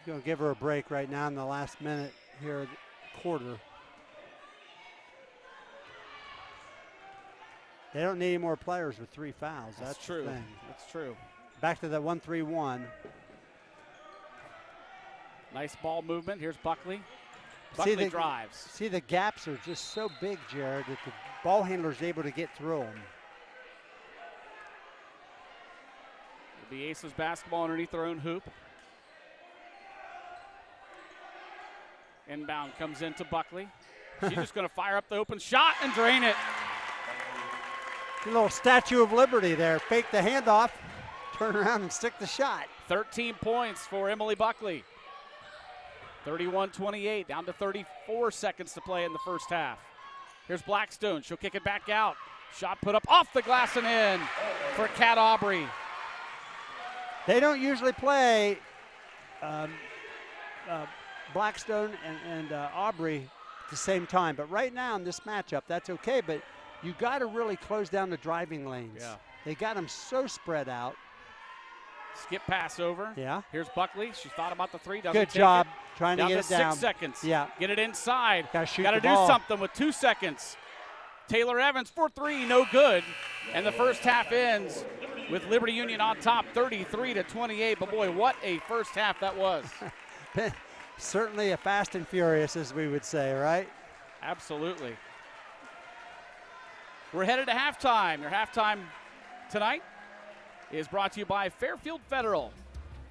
D: Going to give her a break right now in the last minute here of the quarter. They don't need any more players with 3 fouls. That's
C: true.
D: The thing.
C: That's true.
D: Back to the 1-3-1.
C: Nice ball movement. Here's Buckley. Buckley drives.
D: See, the gaps are just so big, Jared, that the ball handler's able to get through them.
C: The Aces basketball underneath their own hoop. Inbound comes into Buckley. She's just going to fire up the open shot and drain it.
D: A little Statue of Liberty there. Fake the handoff, turn around and stick the shot.
C: 13 points for Emily Buckley. 31-28, down to 34 seconds to play in the first half. Here's Blackstone. She'll kick it back out. Shot put up off the glass and in for Kat Aubrey.
D: They don't usually play Blackstone and Aubrey at the same time, but right now in this matchup, that's okay. But you got to really close down the driving lanes.
C: Yeah.
D: They got them so spread out.
C: Skip pass over.
D: Yeah.
C: Here's Buckley. She thought about the three. Doesn't
D: Good
C: take
D: job
C: it.
D: trying to
C: Down
D: get it down.
C: 6 seconds.
D: Yeah.
C: Get it inside.
D: Got to shoot
C: Got to
D: the
C: do
D: ball.
C: something with 2 seconds. Taylor Evans for 3, no good. And the first half ends with Liberty Union on top, 33-28. But boy, what a first half that was.
D: Certainly a fast and furious, as we would say, right?
C: Absolutely. We're headed to halftime. Your halftime tonight is brought to you by Fairfield Federal.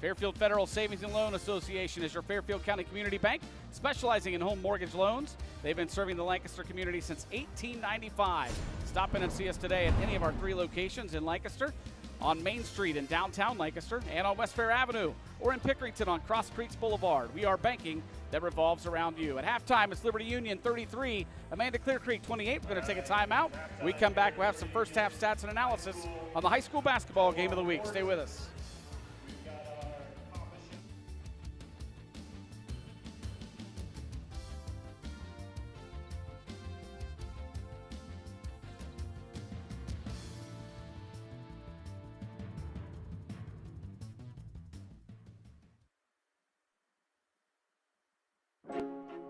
C: Fairfield Federal Savings and Loan Association is your Fairfield County community bank, specializing in home mortgage loans. They've been serving the Lancaster community since 1895. Stop in and see us today at any of our 3 locations in Lancaster, on Main Street in downtown Lancaster, and on West Fair Avenue, or in Pickerington on Cross Creeks Boulevard. We are banking that revolves around you. At halftime, it's Liberty Union 33, Amanda-Clearcreek 28. We're going to take a timeout. When we come back, we'll have some first half stats and analysis on the high school basketball game of the week. Stay with us.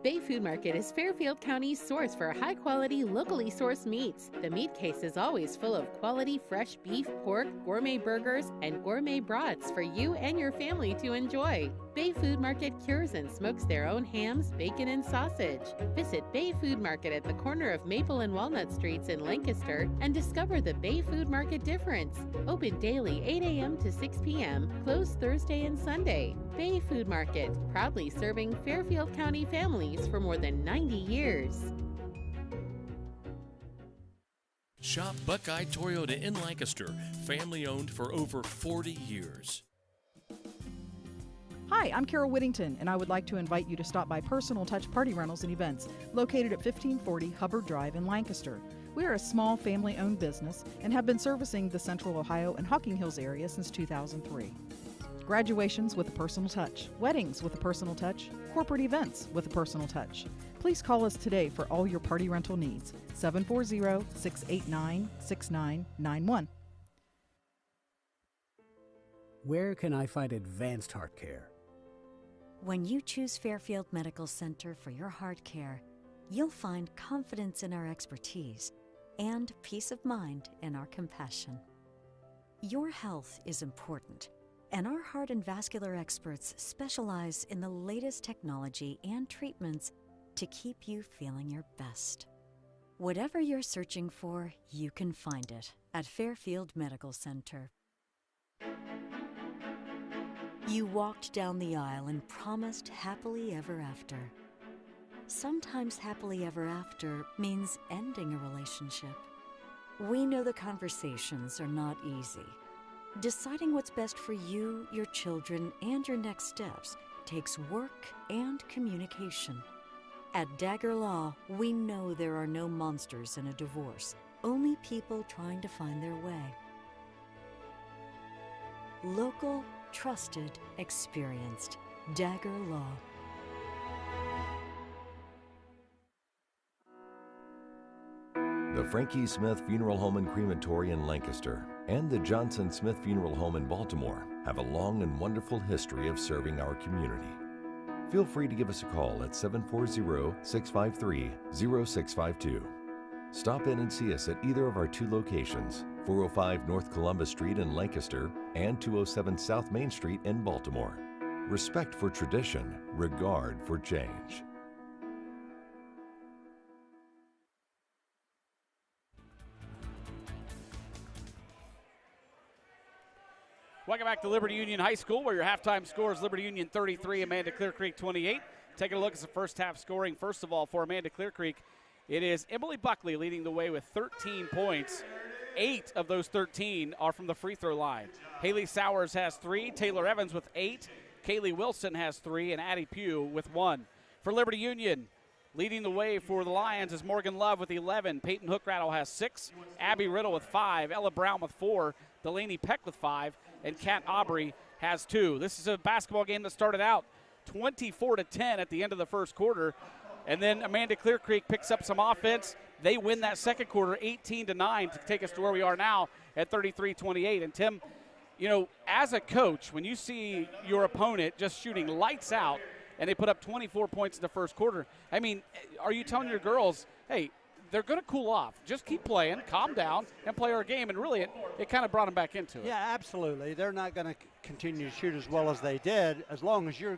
E: Bay Food Market is Fairfield County's source for high-quality, locally sourced meats. The meat case is always full of quality fresh beef, pork, gourmet burgers, and gourmet brats for you and your family to enjoy. Bay Food Market cures and smokes their own hams, bacon, and sausage. Visit Bay Food Market at the corner of Maple and Walnut Streets in Lancaster and discover the Bay Food Market difference. Open daily 8 a.m. to 6 p.m., closed Thursday and Sunday. Bay Food Market, proudly serving Fairfield County families for more than 90 years.
F: Shop Buckeye Toyota in Lancaster, family owned for over 40 years.
G: Hi, I'm Carol Whittington, and I would like to invite you to stop by Personal Touch Party Rentals and Events, located at 1540 Hubbard Drive in Lancaster. We are a small family-owned business and have been servicing the Central Ohio and Hocking Hills area since 2003. Graduations with a personal touch, weddings with a personal touch, corporate events with a personal touch. Please call us today for all your party rental needs. 740-689-6991.
H: Where can I find advanced heart care?
I: When you choose Fairfield Medical Center for your heart care, you'll find confidence in our expertise and peace of mind in our compassion. Your health is important, and our heart and vascular experts specialize in the latest technology and treatments to keep you feeling your best. Whatever you're searching for, you can find it at Fairfield Medical Center. You walked down the aisle and promised happily ever after. Sometimes happily ever after means ending a relationship. We know the conversations are not easy. Deciding what's best for you, your children, and your next steps takes work and communication. At Dagger Law, we know there are no monsters in a divorce, only people trying to find their way. Local, trusted, experienced. Dagger Law.
J: The Frankie Smith Funeral Home and Crematory in Lancaster and the Johnson Smith Funeral Home in Baltimore have a long and wonderful history of serving our community. Feel free to give us a call at 740-653-0652. Stop in and see us at either of our 2 locations, 405 North Columbus Street in Lancaster and 207 South Main Street in Baltimore. Respect for tradition, regard for change.
C: Welcome back to Liberty Union High School, where your halftime score is Liberty Union 33, Amanda-Clearcreek 28. Taking a look at the first half scoring. First of all, for Amanda-Clearcreek, it is Emily Buckley leading the way with 13 points. 8 of those 13 are from the free throw line. Haley Sowers has 3, Taylor Evans with 8, Kaylee Wilson has 3, and Addie Pugh with 1. For Liberty Union, leading the way for the Lions is Morgan Love with 11, Peyton Hookrattle has 6, Abby Riddle with 5, Ella Brown with 4, Delaney Peck with 5, and Kat Aubrey has 2. This is a basketball game that started out 24-10 at the end of the first quarter, and then Amanda-Clearcreek picks up some offense, They win that second quarter 18-9 to take us to where we are now at 33-28. And Tim, you know, as a coach, when you see your opponent just shooting lights out and they put up 24 points in the first quarter, I mean, are you telling your girls, hey, they're going to cool off. Just keep playing, calm down, and play our game. And really, it kind of brought them back into it.
D: Yeah, absolutely. They're not going to continue to shoot as well as they did as long as you're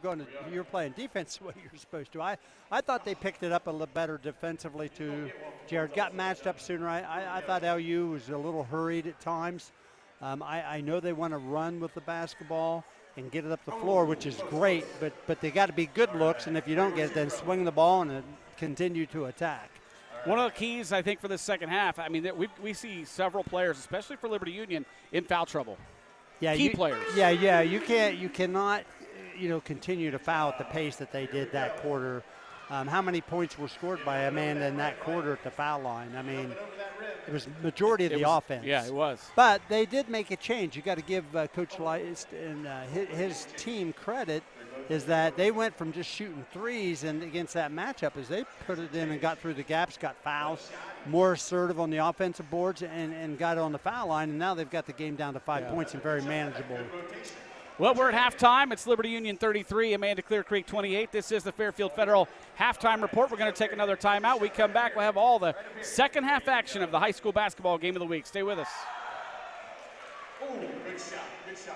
D: playing defense the way you're supposed to. I thought they picked it up a little better defensively too. Jared got matched up sooner. I thought LU was a little hurried at times. I know they want to run with the basketball and get it up the floor, which is great, but they got to be good looks, and if you don't get it, then swing the ball and continue to attack.
C: One of the keys, I think, for the second half, I mean, we see several players, especially for Liberty Union, in foul trouble.
D: Yeah,
C: key players.
D: Yeah, you cannot, continue to foul at the pace that they did that quarter. How many points were scored by Amanda in that quarter at the foul line? I mean, it was majority of the offense.
C: Yeah, it was.
D: But they did make a change. You got to give Coach Leist and his team credit, is that they went from just shooting threes and against that matchup as they put it in and got through the gaps, got fouls, more assertive on the offensive boards, and got on the foul line, and now they've got the game down to 5 points and very manageable.
C: Well, we're at halftime. It's Liberty Union 33, Amanda-Clearcreek 28. This is the Fairfield Federal halftime report. We're going to take another timeout. We come back, we'll have all the second half action of the high school basketball game of the week. Stay with us.
A: Oh, good shot, Tom.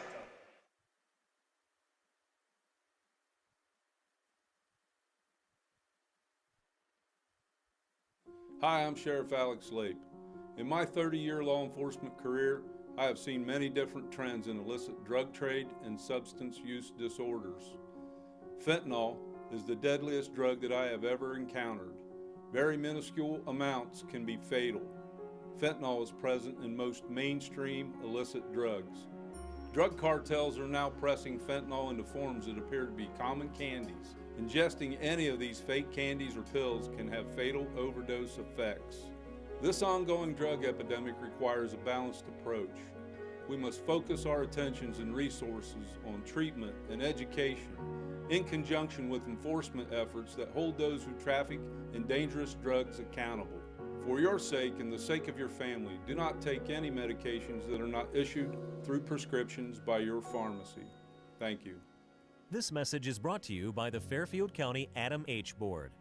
K: Hi, I'm Sheriff Alex Lape. In my 30-year law enforcement career, I have seen many different trends in illicit drug trade and substance use disorders. Fentanyl is the deadliest drug that I have ever encountered. Very minuscule amounts can be fatal. Fentanyl is present in most mainstream illicit drugs. Drug cartels are now pressing fentanyl into forms that appear to be common candies. Ingesting any of these fake candies or pills can have fatal overdose effects. This ongoing drug epidemic requires a balanced approach. We must focus our attentions and resources on treatment and education in conjunction with enforcement efforts that hold those who traffic in dangerous drugs accountable. For your sake and the sake of your family, do not take any medications that are not issued through prescriptions by your pharmacy. Thank you.
L: This message is brought to you by the Fairfield County Adam H. Board.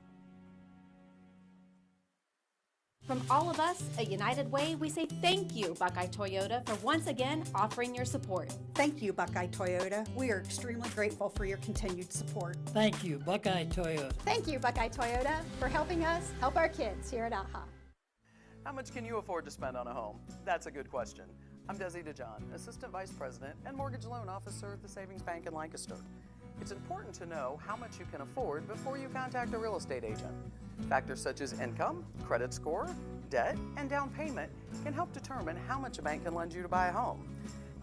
M: From all of us at United Way, we say thank you, Buckeye Toyota, for once again offering your support.
N: Thank you, Buckeye Toyota. We are extremely grateful for your continued support.
O: Thank you, Buckeye Toyota.
P: Thank you, Buckeye Toyota, for helping us help our kids here at AHA.
Q: How much can you afford to spend on a home? That's a good question. I'm Desi DeJohn, Assistant Vice President and Mortgage Loan Officer at the Savings Bank in Lancaster. It's important to know how much you can afford before you contact a real estate agent. Factors such as income, credit score, debt, and down payment can help determine how much a bank can lend you to buy a home.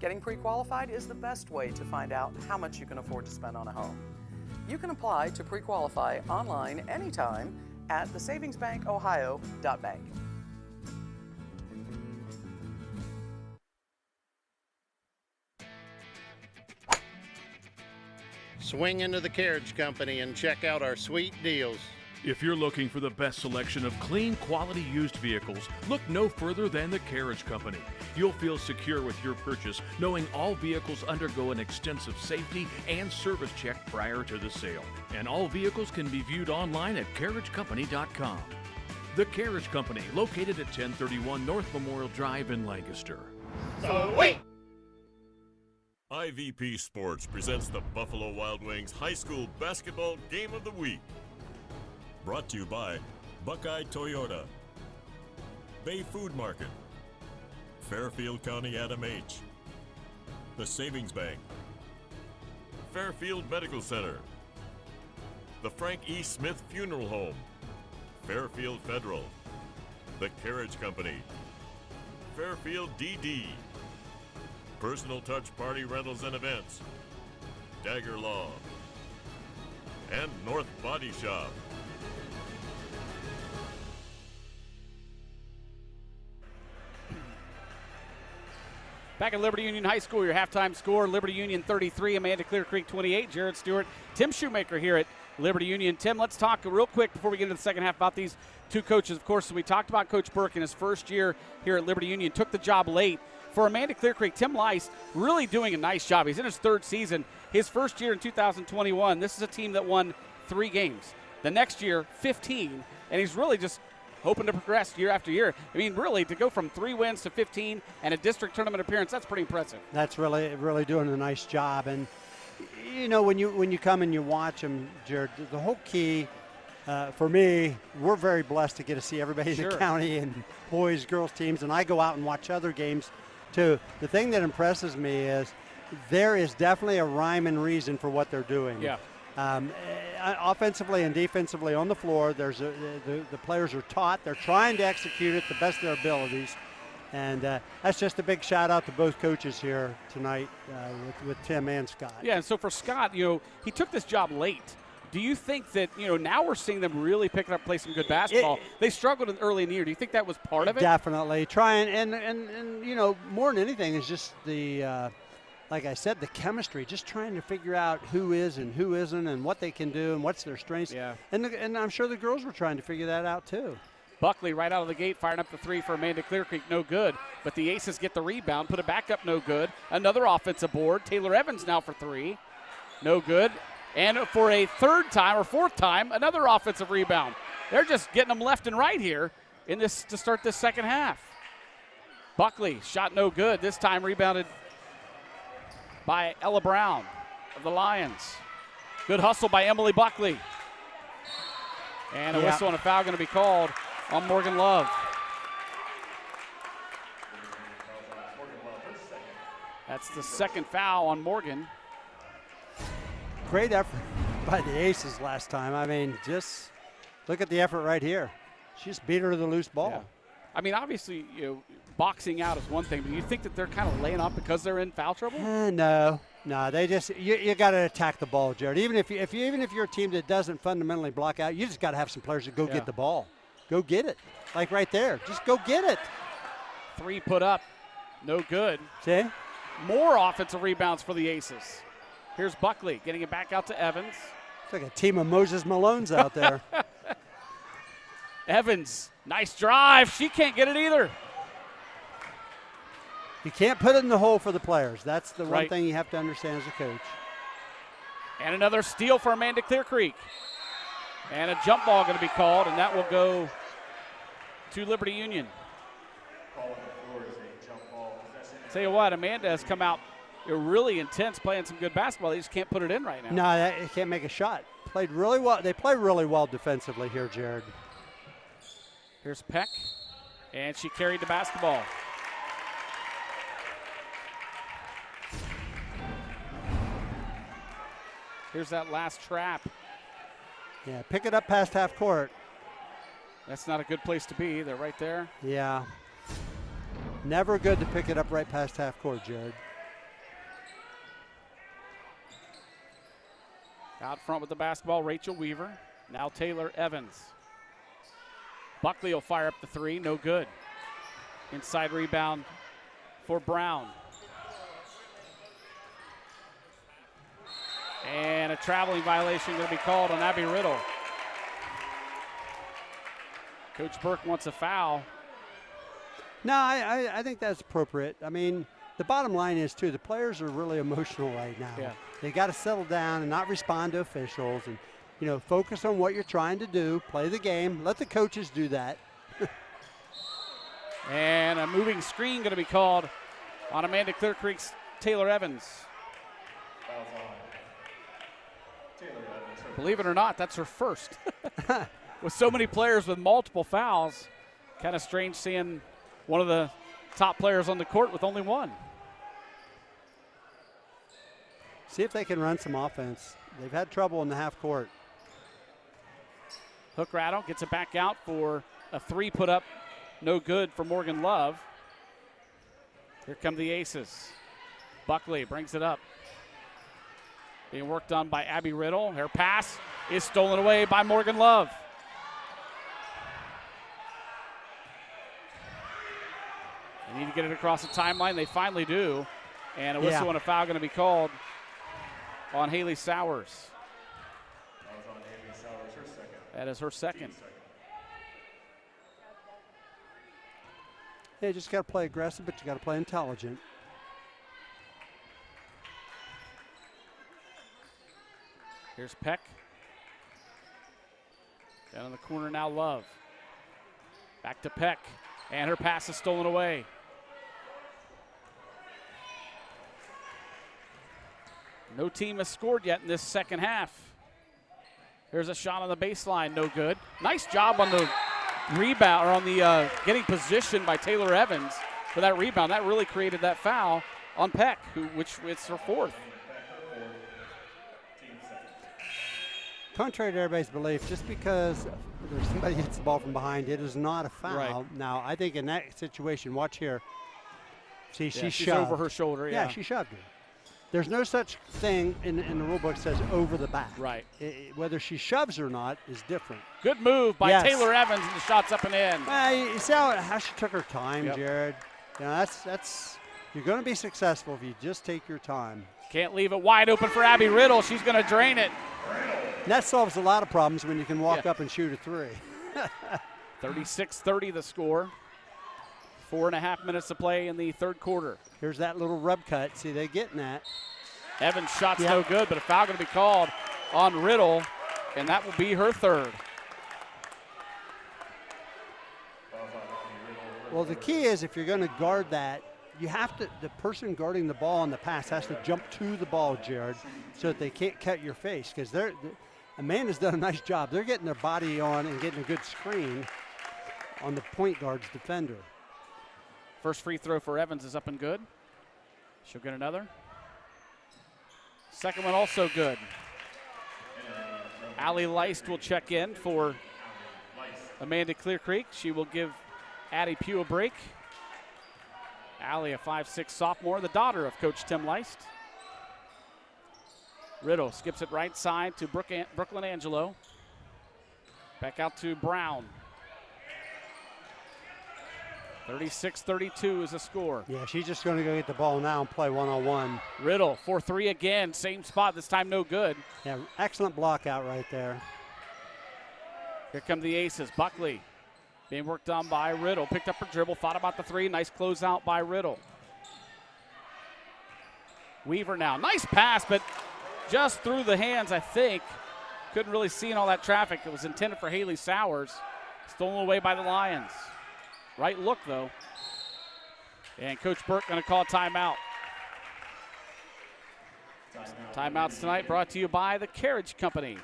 Q: Getting pre-qualified is the best way to find out how much you can afford to spend on a home. You can apply to pre-qualify online anytime at thesavingsbankohio.bank.
R: Swing into the Carriage Company and check out our sweet deals.
B: If you're looking for the best selection of clean, quality used vehicles, look no further than the Carriage Company. You'll feel secure with your purchase, knowing all vehicles undergo an extensive safety and service check prior to the sale. And all vehicles can be viewed online at carriagecompany.com. The Carriage Company, located at 1031 North Memorial Drive in Lancaster. Wait! IVP Sports presents the Buffalo Wild Wings High School Basketball Game of the Week. Brought to you by Buckeye Toyota, Bay Food Market, Fairfield County Adam H., the Savings Bank, Fairfield Medical Center, the Frank E. Smith Funeral Home, Fairfield Federal, the Carriage Company, Fairfield DD, Personal Touch Party Rentals and Events, Dagger Law, and North Body Shop.
C: Back at Liberty Union High School, your halftime score, Liberty Union 33, Amanda-Clearcreek 28. Jared Stewart, Tim Shoemaker here at Liberty Union. Tim, let's talk real quick before we get into the second half about these two coaches. Of course, we talked about Coach Burke in his first year here at Liberty Union, took the job late. For Amanda-Clearcreek, Tim Lice really doing a nice job. He's in his third season. His first year in 2021, this is a team that won 3 games. The next year, 15, and he's really just hoping to progress year after year. I mean, really, to go from 3 wins to 15 and a district tournament appearance, that's pretty impressive.
D: That's really doing a nice job. And, you know, when you come and you watch them, Jared, the whole key for me, we're very blessed to get to see everybody in the county and boys, girls teams, and I go out and watch other games too. The thing that impresses me is there is definitely a rhyme and reason for what they're doing.
C: Yeah.
D: Offensively and defensively on the floor, the players are taught. They're trying to execute it the best of their abilities. And that's just a big shout out to both coaches here tonight with Tim and Scott.
C: Yeah, and so for Scott, you know, he took this job late. Do you think that, you know, now we're seeing them really pick it up, play some good basketball? They struggled early in the year. Do you think that was part of it?
D: Definitely. Trying, and you know, more than anything is just the, like I said, the chemistry, just trying to figure out who is and who isn't and what they can do and what's their strengths.
C: Yeah.
D: And I'm sure the girls were trying to figure that out too.
C: Buckley right out of the gate firing up the 3 for Amanda-Clearcreek, no good. But the Aces get the rebound, put it back up, no good. Another offensive board. Taylor Evans now for 3, no good. And for a third time or fourth time, another offensive rebound. They're just getting them left and right here in this to start this second half. Buckley, shot no good. This time rebounded by Ella Brown of the Lions. Good hustle by Emily Buckley. And a whistle and a foul going to be called on Morgan Love. That's the second foul on Morgan.
D: Great effort by the Aces last time. I mean, just look at the effort right here. She just beat her to the loose ball.
C: Yeah. I mean, obviously, you know, boxing out is one thing, but you think that they're kind of laying off because they're in foul trouble?
D: No, they just you got to attack the ball, Jared. Even if you're a team that doesn't fundamentally block out, you just got to have some players that go get the ball, go get it, like right there. Just go get it.
C: 3 put up, no good.
D: See?
C: More offensive rebounds for the Aces. Here's Buckley getting it back out to Evans.
D: It's like a team of Moses Malones out there.
C: Evans, nice drive. She can't get it either.
D: You can't put it in the hole for the players. That's the one thing you have to understand as a coach.
C: And another steal for Amanda-Clearcreek. And a jump ball going to be called, and that will go to Liberty Union. Tell you what, Amanda has come out really intense, playing some good basketball. They just can't put it in right now.
D: No, they can't make a shot. Played really well. They play really well defensively here, Jared.
C: Here's Peck, and she carried the basketball. Here's that last trap.
D: Yeah, pick it up past half court.
C: That's not a good place to be. They're right there.
D: Yeah. Never good to pick it up right past half court, Jared.
C: Out front with the basketball, Rachel Weaver. Now Taylor Evans. Buckley will fire up the 3, no good. Inside rebound for Brown. And a traveling violation going to be called on Abby Riddle. Coach Burke wants a foul.
D: No, I think that's appropriate. I mean, the bottom line is, too, the players are really emotional right now.
C: Yeah.
D: They got to settle down and not respond to officials and, you know, focus on what you're trying to do, play the game, let the coaches do that.
C: And a moving screen going to be called on Amanda-Clearcreek's Taylor Evans. Believe it or not, that's her first. With so many players with multiple fouls, kind of strange seeing one of the top players on the court with only 1.
D: See if they can run some offense. They've had trouble in the half court.
C: Hook Rattle gets it back out for a 3 put up. No good for Morgan Love. Here come the Aces. Buckley brings it up. Being worked on by Abby Riddle. Her pass is stolen away by Morgan Love. They need to get it across the timeline. They finally do. And a whistle and a foul going to be called on Haley Sowers.
A: That was on Haley Sowers, her second.
C: That is her second.
D: Yeah, you just got to play aggressive, but you got to play intelligent.
C: Here's Peck. Down in the corner now, Love. Back to Peck, and her pass is stolen away. No team has scored yet in this second half. Here's a shot on the baseline, no good. Nice job on the rebound, or on the getting positioned by Taylor Evans for that rebound. That really created that foul on Peck, which it's her fourth.
D: Contrary to everybody's belief, just because there's somebody hits the ball from behind, it is not a foul.
C: Right.
D: Now, I think in that situation, watch here. See,
C: she's
D: shoved.
C: over her shoulder.
D: Yeah, she shoved her. There's no such thing in the rule book that says over the back.
C: Right.
D: Whether she shoves or not is different.
C: Good move by Taylor Evans, and the shot's up and in.
D: Well, you see how she took her time,
C: Yep.
D: Jared. You know, that's you're going to be successful if you just take your time.
C: Can't leave it wide open for Abby Riddle. She's going to drain it.
D: And that solves a lot of problems when you can walk up and shoot a three.
C: 36-30 the score. 4.5 minutes to play in the third quarter.
D: Here's that little rub cut. See, they're getting that.
C: Evans' shot's no good, but a foul going to be called on Riddle, and that will be her third.
D: Well, the key is if you're going to guard that, you have to, the person guarding the ball on the pass has to jump to the ball, Jared, so that they can't cut your face, because Amanda's done a nice job. They're getting their body on and getting a good screen on the point guard's defender.
C: First free throw for Evans is up and good. She'll get another. Second one also good. Allie Leist will check in for Amanda-Clearcreek. She will give Addie Pugh a break. Allie, a 5'6" sophomore, the daughter of Coach Tim Leist. Riddle skips it right side to Brooklyn Angelo. Back out to Brown. 36-32 is the score.
D: Yeah, she's just going to go get the ball now and play one-on-one.
C: Riddle for three again. Same spot, this time no good.
D: Yeah, excellent block out right there.
C: Here come the aces. Buckley being worked on by Riddle. Picked up her dribble, thought about the three. Nice closeout by Riddle. Weaver now. Nice pass, but just through the hands, I think. Couldn't really see in all that traffic. It was intended for Haley Sowers. Stolen away by the Lions. Right look, though. And Coach Burke going to call a timeout. Timeouts tonight brought to you by the Carriage Company.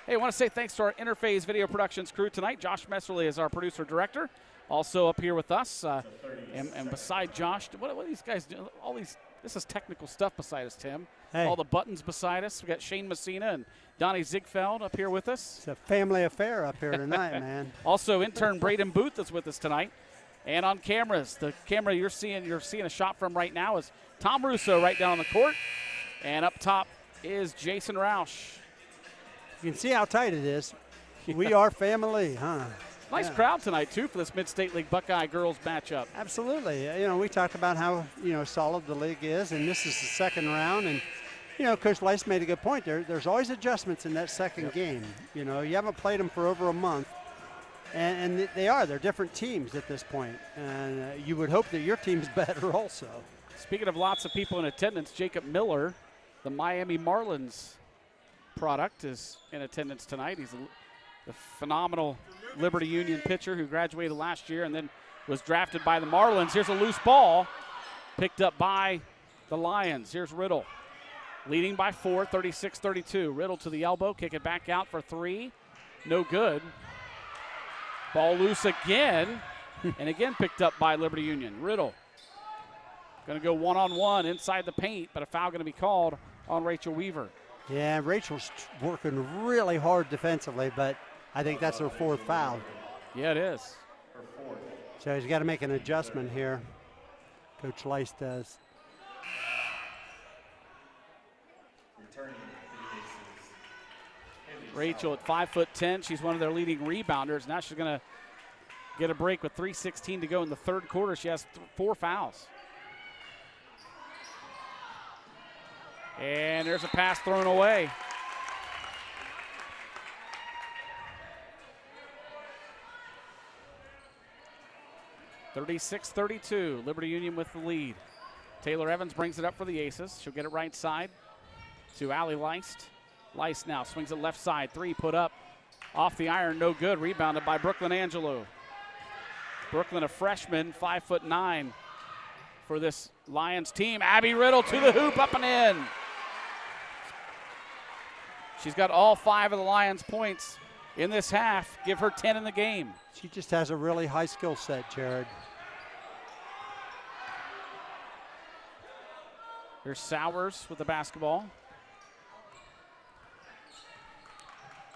C: Hey, I want to say thanks to our Interphase Video Productions crew tonight. Josh Messerly is our producer-director. Also up here with us. And beside Josh, what are these guys doing? This is technical stuff beside us, Tim.
D: Hey.
C: All the buttons beside us. We got Shane Messina and Donnie Ziegfeld up here with us.
D: It's a family affair up here tonight, man.
C: Also, intern Braden Booth is with us tonight. And on cameras, the camera you're seeing a shot from right now is Tom Russo right down on the court. And up top is Jason Roush.
D: You can see how tight it is. We are family, huh?
C: Nice crowd tonight, too, for this Mid-State League Buckeye girls matchup.
D: Absolutely. You know, we talked about how, solid the league is, and this is the second round. And, Coach Leist made a good point there. There's always adjustments in that second game. You haven't played them for over a month. And they're different teams at this point. And you would hope that your team's better also.
C: Speaking of lots of people in attendance, Jacob Miller, the Miami Marlins product, is in attendance tonight. He's the phenomenal Liberty Union pitcher who graduated last year and then was drafted by the Marlins. Here's a loose ball picked up by the Lions. Here's Riddle leading by 4, 36-32. Riddle to the elbow, kick it back out for three. No good. Ball loose again, and again picked up by Liberty Union. Riddle going to go one-on-one inside the paint, but a foul going to be called on Rachel Weaver.
D: Yeah, Rachel's working really hard defensively, but I think that's her fourth foul.
C: Yeah, it is.
D: So he's got to make an adjustment here. Coach Leist does.
C: Rachel at 5'10", she's one of their leading rebounders. Now she's going to get a break with 3:16 to go in the third quarter. She has 4 fouls. And there's a pass thrown away. (36-32). Liberty Union with the lead. Taylor Evans brings it up for the Aces. She'll get it right side to Allie Leist. Leist now swings it left side. 3 put up. Off the iron, no good. Rebounded by Brooklyn Angelo. Brooklyn, a freshman, 5'9" for this Lions team. Abby Riddle to the hoop, up and in. She's got all 5 of the Lions' points in this half. Give her 10 in the game.
D: She just has a really high skill set, Jared.
C: Here's Sowers with the basketball.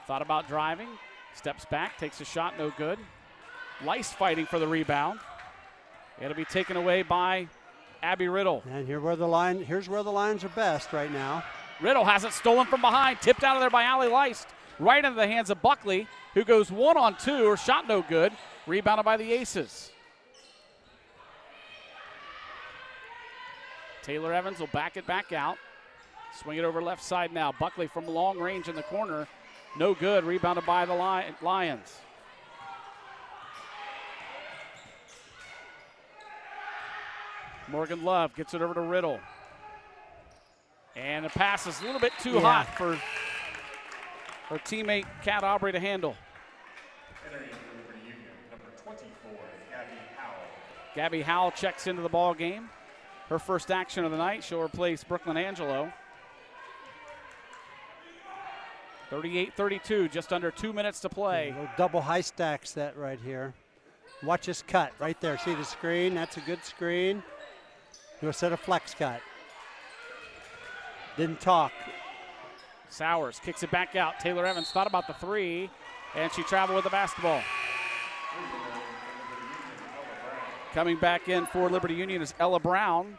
C: Thought about driving, steps back, takes a shot, no good. Leist fighting for the rebound. It'll be taken away by Abby Riddle.
D: And here's where the Lions are best right now.
C: Riddle has it stolen from behind, tipped out of there by Allie Leist. Right into the hands of Buckley, who goes 1-on-2, her shot no good. Rebounded by the Aces. Taylor Evans will back it back out. Swing it over left side now. Buckley from long range in the corner. No good. Rebounded by the Lions. Morgan Love gets it over to Riddle. And the pass is a little bit too hot for her teammate Kat Aubrey to handle.
A: Entering for Liberty Union, number 24, Gabby Howell.
C: Gabby Howell checks into the ball game. Her first action of the night. She'll replace Brooklyn Angelo. 38-32, just under 2 minutes to play.
D: A little double high stack set right here. Watch this cut right there. See the screen? That's a good screen. Do a set of flex cut. Didn't talk.
C: Sowers kicks it back out. Taylor Evans thought about the 3, and she traveled with the basketball. Coming back in for Liberty Union is Ella Brown.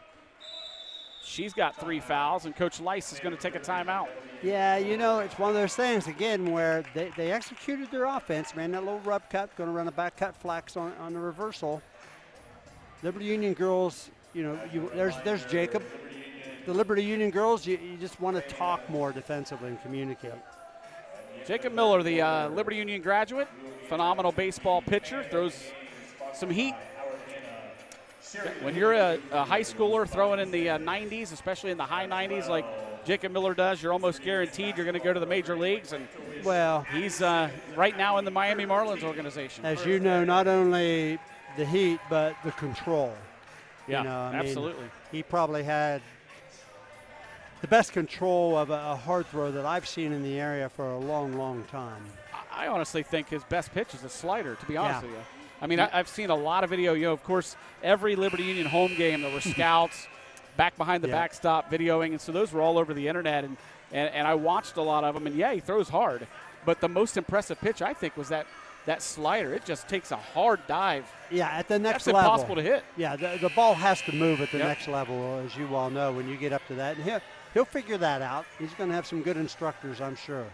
C: She's got 3 fouls, and Coach Leist is going to take a timeout.
D: Yeah, you know, it's one of those things, again, where they executed their offense. Man, that little rub cut, going to run a back cut flex on the reversal. Liberty Union girls, you know, there's Jacob. The Liberty Union girls, you just want to talk more defensively and communicate.
C: Jacob Miller, the Liberty Union graduate, phenomenal baseball pitcher, throws some heat. When you're a high schooler throwing in the 90s, especially in the high 90s like Jacob Miller does, you're almost guaranteed you're going to go to the major leagues. And
D: well,
C: he's right now in the Miami Marlins organization.
D: As you know, not only the heat, but the control.
C: Yeah,
D: you know, I
C: absolutely.
D: mean, he probably had the best control of a hard throw that I've seen in the area for a long, long time.
C: I honestly think his best pitch is a slider, to be honest with you. I mean, I've seen a lot of video. You know, of course, every Liberty Union home game, there were scouts back behind the backstop videoing, and so those were all over the internet, and I watched a lot of them, and he throws hard. But the most impressive pitch, I think, was that slider. It just takes a hard dive.
D: Yeah, at the next
C: level. That's impossible to hit.
D: Yeah, the ball has to move at the next level, as you all know, when you get up to that. And he'll figure that out. He's going to have some good instructors, I'm sure.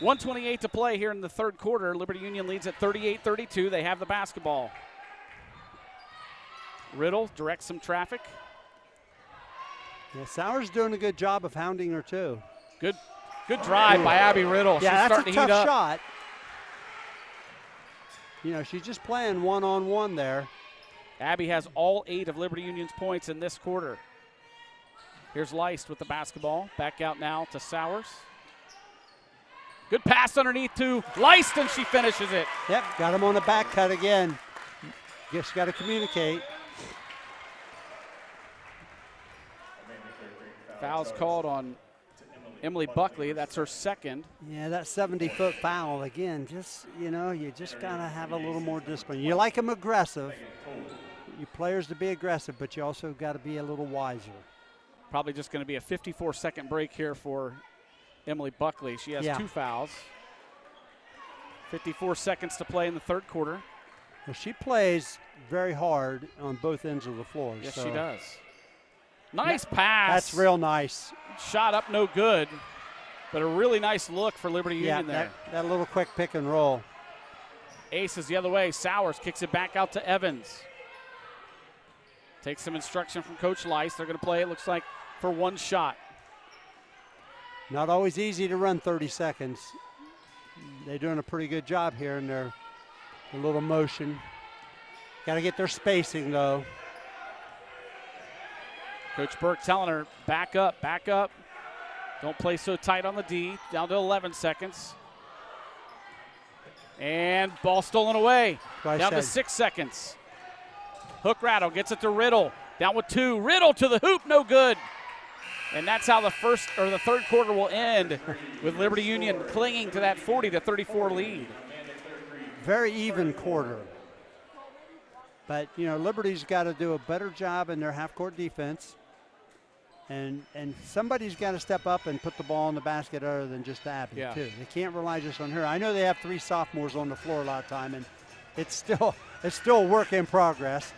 C: 1:28 to play here in the third quarter. Liberty Union leads at 38-32. They have the basketball. Riddle directs some traffic.
D: Yeah, Sowers doing a good job of hounding her, too.
C: Good drive by Abby Riddle.
D: Yeah,
C: she's
D: that's
C: starting
D: a
C: to heat
D: tough
C: up.
D: shot. You know, she's just playing one-on-one there.
C: Abby has all 8 of Liberty Union's points in this quarter. Here's Leist with the basketball. Back out now to Sowers. Good pass underneath to Leist, and she finishes it.
D: Yep, got him on the back cut again. Just got to communicate.
C: Foul's called on Emily Buckley. That's her second.
D: Yeah, that 70-foot foul, again, just, you know, you just got to have a little more discipline. You like them aggressive. You players to be aggressive, but you also got to be a little wiser.
C: Probably just going to be a 54-second break here for Emily Buckley. She has 2 fouls. 54 seconds to play in the third quarter.
D: Well, she plays very hard on both ends of the floor.
C: Yes,
D: so.
C: she does. Nice pass.
D: That's real nice.
C: Shot up no good, but a really nice look for Liberty Union there.
D: That little quick pick and roll.
C: Aces the other way. Sowers kicks it back out to Evans. Takes some instruction from Coach Lice. They're going to play, it looks like, for one shot.
D: Not always easy to run 30 seconds. They're doing a pretty good job here in their little motion. Got to get their spacing, though.
C: Coach Burke telling her, back up, back up. Don't play so tight on the D. Down to 11 seconds. And ball stolen away. Down to 6 seconds. Hook rattle gets it to Riddle. Down with 2. Riddle to the hoop, no good. And that's how the third quarter will end, with Liberty Union clinging to that 40-34 lead.
D: Very even quarter. But, you know, Liberty's got to do a better job in their half-court defense. And somebody's got to step up and put the ball in the basket other than just Abby, too. They can't rely just on her. I know they have 3 sophomores on the floor a lot of time, and it's still a work in progress.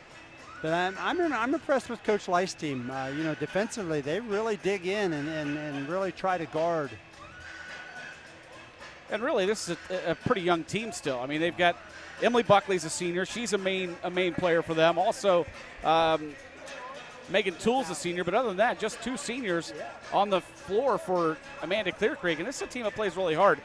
D: But I'm impressed with Coach Lice's team. You know, defensively, they really dig in and really try to guard.
C: And really, this is a pretty young team still. I mean, they've got Emily Buckley's a senior. She's a main player for them. Also, Megan Toole's a senior. But other than that, just 2 seniors on the floor for Amanda-Clearcreek. And this is a team that plays really hard.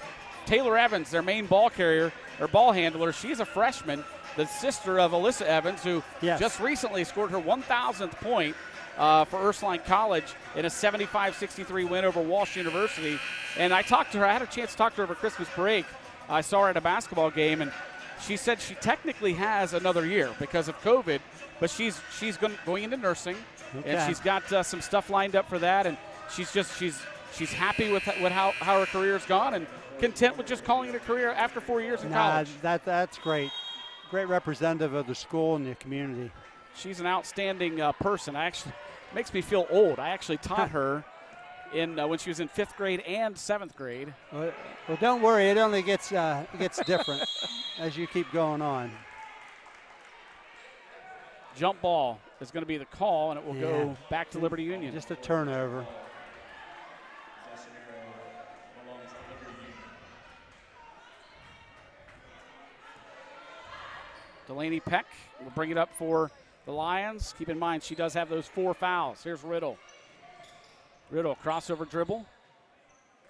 C: Taylor Evans, their main ball carrier or ball handler, she's a freshman. The sister of Alyssa Evans, who just recently scored her 1,000th point for Ursuline College in a 75-63 win over Walsh University. And I talked to her. I had a chance to talk to her over Christmas break. I saw her at a basketball game, and she said she technically has another year because of COVID, but she's going into nursing, and she's got some stuff lined up for that. And she's happy with how her career's gone and content with just calling it a career after 4 years in college.
D: That's great. Great representative of the school and the community.
C: She's an outstanding person. Makes me feel old. I actually taught her when she was in 5th grade and 7th grade.
D: Well, don't worry. It only gets different as you keep going on.
C: Jump ball is going to be the call, and it will go back to Liberty Union.
D: Just a turnover.
C: Delaney Peck will bring it up for the Lions. Keep in mind, she does have those 4 fouls. Here's Riddle. Riddle, crossover dribble.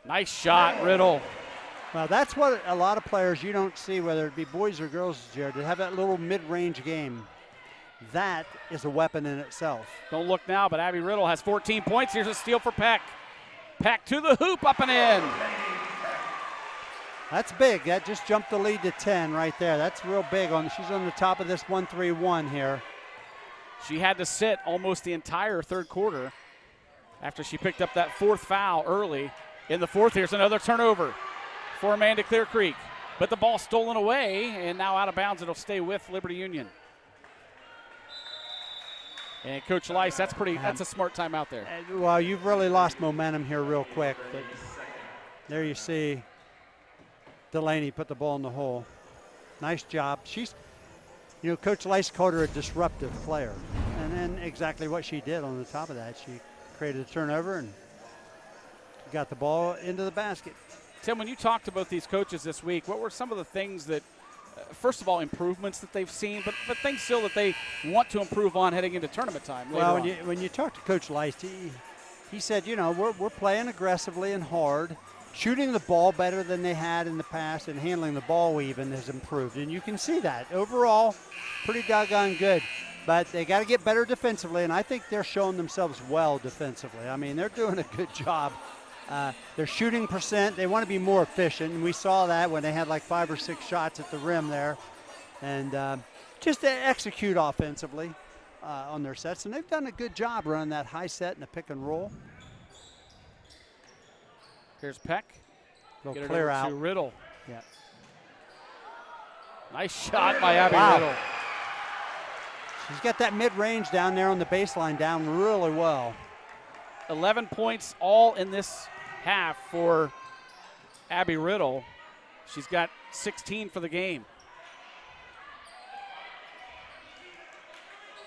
C: Nice shot, Riddle.
D: Well, that's what a lot of players you don't see, whether it be boys or girls, Jared, to have that little mid-range game. That is a weapon in itself.
C: Don't look now, but Abby Riddle has 14 points. Here's a steal for Peck. Peck to the hoop, up and in.
D: That's big. That just jumped the lead to 10 right there. That's real big. She's on the top of this 1-3-1 here.
C: She had to sit almost the entire third quarter after she picked up that 4th foul early. In the 4th, here's another turnover for Amanda-Clearcreek. But the ball stolen away, and now out of bounds. It'll stay with Liberty Union. And Coach Lice, that's a smart timeout there.
D: Well, you've really lost momentum here real quick. But there you see Delaney put the ball in the hole. Nice job. Coach Lice called her a disruptive player. And then exactly what she did on the top of that. She created a turnover and got the ball into the basket.
C: Tim, when you talked to both these coaches this week, what were some of the things that, first of all, improvements that they've seen, but things still that they want to improve on heading into tournament time?
D: Well, when you talk to Coach Lice, he said, we're playing aggressively and hard. Shooting the ball better than they had in the past, and handling the ball even has improved. And you can see that. Overall, pretty doggone good. But they got to get better defensively, and I think they're showing themselves well defensively. I mean, they're doing a good job. Their shooting percent, they want to be more efficient, and we saw that when they had like 5 or 6 shots at the rim there. And just to execute offensively on their sets, and they've done a good job running that high set and the pick and roll.
C: Here's Peck.
D: Get clear out
C: to Riddle.
D: Yeah.
C: Nice shot by Abby Riddle.
D: She's got that mid-range down there on the baseline down really well.
C: 11 points all in this half for Abby Riddle. She's got 16 for the game.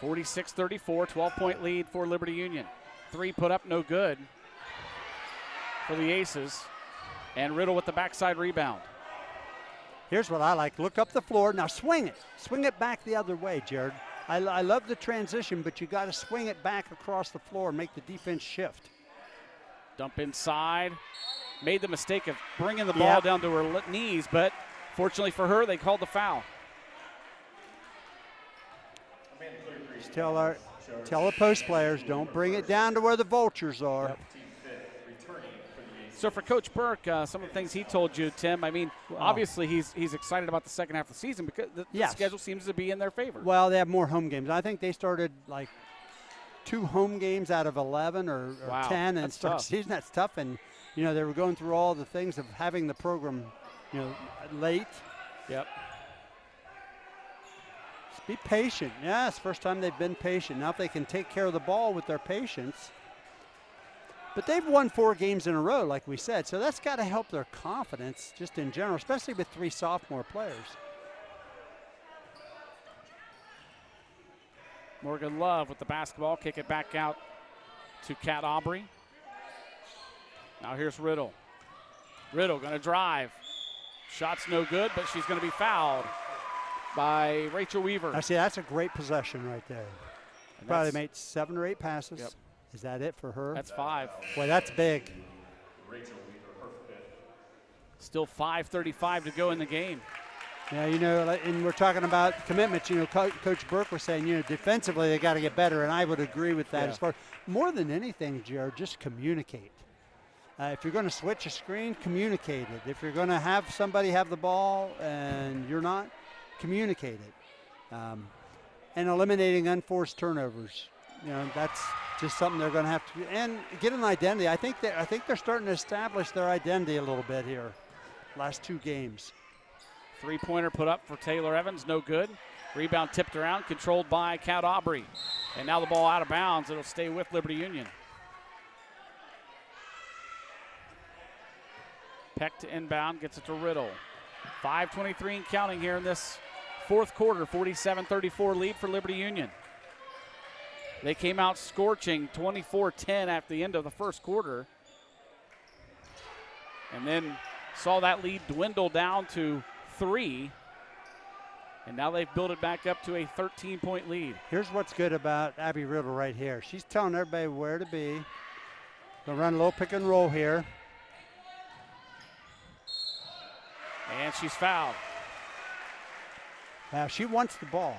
C: 46-34, 12-point lead for Liberty Union. 3 put up, no good for the Aces. And Riddle with the backside rebound.
D: Here's what I like. Look up the floor. Now swing it. Swing it back the other way, Jared. I love the transition, but you got to swing it back across the floor and make the defense shift.
C: Dump inside. Made the mistake of bringing the ball down to her knees, but fortunately for her, they called the foul.
D: Just tell the post players, don't bring it down to where the vultures are.
C: Yep. So for Coach Burke, some of the things he told you, Tim, I mean, obviously he's excited about the second half of the season because the schedule seems to be in their favor.
D: Well, they have more home games. I think they started like 2 home games out of 11 or 10 and start the season. That's tough. And, you know, they were going through all the things of having the program, you know, late.
C: Yep.
D: Just be patient. Yeah, it's the first time they've been patient. Now if they can take care of the ball with their patience. But they've won 4 games in a row, like we said, so that's got to help their confidence just in general, especially with 3 sophomore players.
C: Morgan Love with the basketball, kick it back out to Kat Aubrey. Now here's Riddle. Riddle going to drive. Shot's no good, but she's going to be fouled by Rachel Weaver.
D: I see, that's a great possession right there. Probably made 7 or 8 passes.
C: Yep.
D: Is that it for her?
C: That's 5.
D: Boy, that's big.
C: Still 5:35 to go in the game.
D: Yeah, you know, and we're talking about commitments. You know, Coach Burke was saying, you know, defensively they got to get better, and I would agree with that. As far more than anything, Jared, just communicate. If you're going to switch a screen, communicate it. If you're going to have somebody have the ball and you're not, communicate it. And eliminating unforced turnovers. You know, that's just something they're going to have to, and get an identity. I think they're starting to establish their identity a little bit here. Last 2 games.
C: 3-pointer put up for Taylor Evans, no good. Rebound tipped around, controlled by Kat Aubrey. And now the ball out of bounds. It'll stay with Liberty Union. Peck to inbound, gets it to Riddle. 5:23 and counting here in this 4th quarter. 47-34 lead for Liberty Union. They came out scorching 24-10 at the end of the 1st quarter. And then saw that lead dwindle down to 3. And now they've built it back up to a 13-point lead.
D: Here's what's good about Abby Riddle right here. She's telling everybody where to be. Gonna run a little pick and roll here.
C: And she's fouled.
D: Now she wants the ball.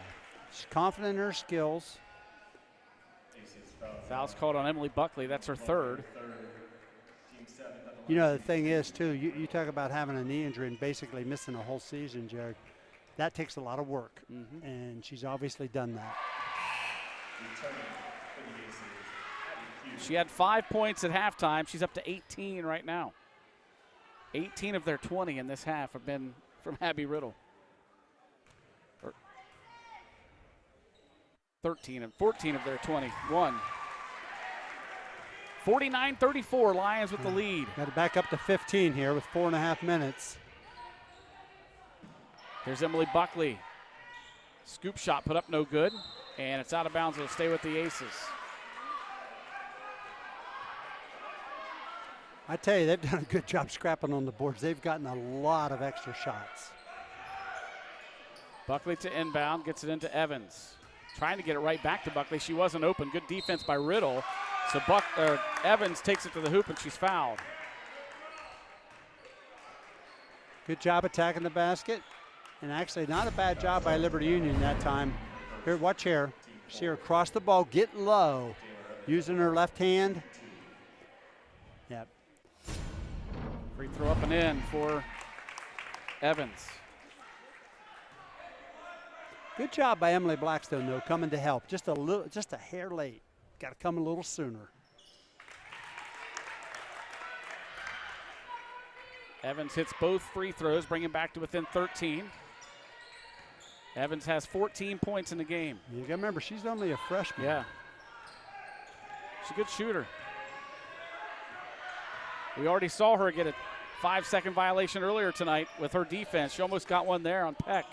D: She's confident in her skills.
C: Foul's called on Emily Buckley. That's her 3rd.
D: You know, the thing is, too, you talk about having a knee injury and basically missing a whole season, Jared. That takes a lot of work, and she's obviously done that.
C: She had 5 points at halftime. She's up to 18 right now. 18 of their 20 in this half have been from Abby Riddle. 14 of their 21. 49-34, Lions with the lead.
D: Got to back up to 15 here with 4.5 minutes.
C: Here's Emily Buckley. Scoop shot put up no good, and it's out of bounds. It'll stay with the Aces.
D: I tell you, they've done a good job scrapping on the boards. They've gotten a lot of extra shots.
C: Buckley to inbound, gets it into Evans. Trying to get it right back to Buckley. She wasn't open. Good defense by Riddle. So Evans takes it to the hoop, and she's fouled.
D: Good job attacking the basket. And actually not a bad job by Liberty Union that time. Here, watch here. See her cross the ball, get low, using her left hand. Yep.
C: Free throw up and in for Evans.
D: Good job by Emily Blackstone, though, coming to help. Just a hair late. Got to come a little sooner.
C: Evans hits both free throws, bringing back to within 13. Evans has 14 points in the game.
D: You got to remember, she's only a freshman.
C: Yeah. She's a good shooter. We already saw her get a 5-second violation earlier tonight with her defense. She almost got one there on Peck.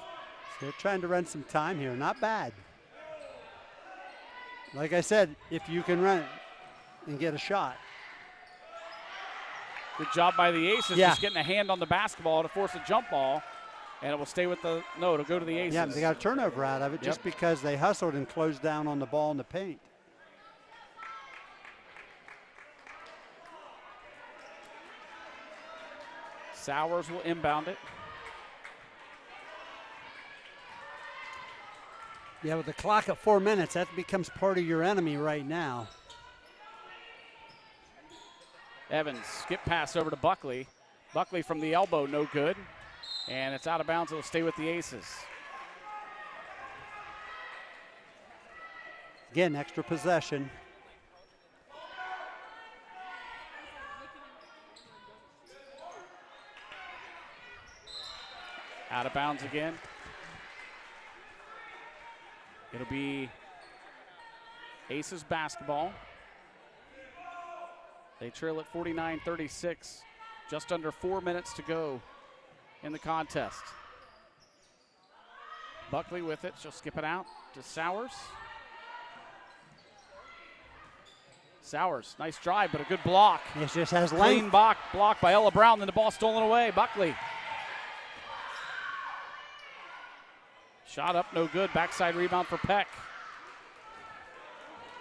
D: So they're trying to run some time here. Not bad. Like I said, if you can run it and get a shot.
C: Good job by the Aces, just getting a hand on the basketball to force a jump ball. And it will stay with it'll go to the Aces.
D: Yeah, they got a turnover out of it just because they hustled and closed down on the ball in the paint.
C: Sowers will inbound it.
D: Yeah, with the clock at 4 minutes, that becomes part of your enemy right now.
C: Evans, skip pass over to Buckley. Buckley from the elbow, no good. And it's out of bounds. It'll stay with the Aces.
D: Again, extra possession.
C: Out of bounds again. It'll be Aces basketball. They trail at 49-36. Just under 4 minutes to go in the contest. Buckley with it. She'll skip it out to Sowers. Sowers, nice drive, but a good block.
D: It just has
C: clean
D: length.
C: block by Ella Brown, then the ball stolen away. Buckley. Shot up, no good. Backside rebound for Peck.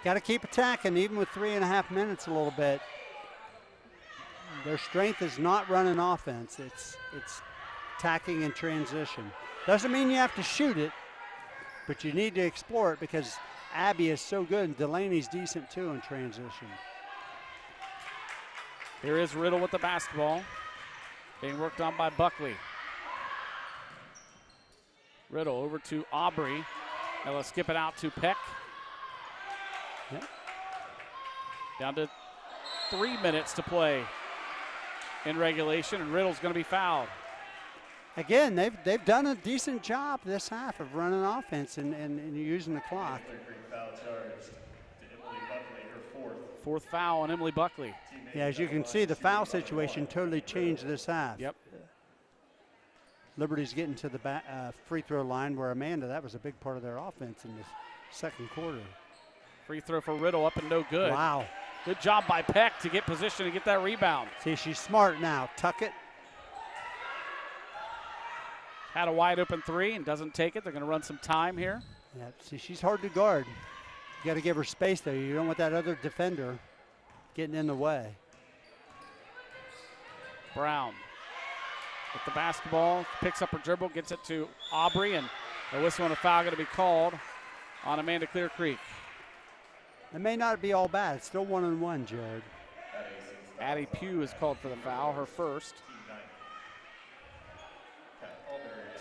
D: Got to keep attacking, even with 3.5 minutes a little bit. Their strength is not running offense. It's attacking in transition. Doesn't mean you have to shoot it, but you need to explore it because Abby is so good and Delaney's decent too in transition.
C: Here is Riddle with the basketball. Being worked on by Buckley. Riddle over to Aubrey. Now let's skip it out to Peck.
D: Yep.
C: Down to 3 minutes to play in regulation, and Riddle's going to be fouled.
D: Again, they've done a decent job this half of running offense and using the clock.
C: Fourth foul on Emily Buckley.
D: Yeah, as you can see, the foul situation totally changed this half.
C: Yep.
D: Liberty's getting to the free throw line where Amanda, that was a big part of their offense in the second quarter.
C: Free throw for Riddle up and no good.
D: Wow.
C: Good job by Peck to get position and get that rebound.
D: See, she's smart now. Tuck it.
C: Had a wide open three and doesn't take it. They're going to run some time here.
D: Yeah, see, she's hard to guard. You got to give her space there. You don't want that other defender getting in the way.
C: Brown with the basketball, picks up her dribble, gets it to Aubrey, and a whistle and a foul going to be called on Amanda-Clearcreek.
D: It may not be all bad. It's still 1-on-1, Jared.
C: Addie Pugh is called for the foul, her first.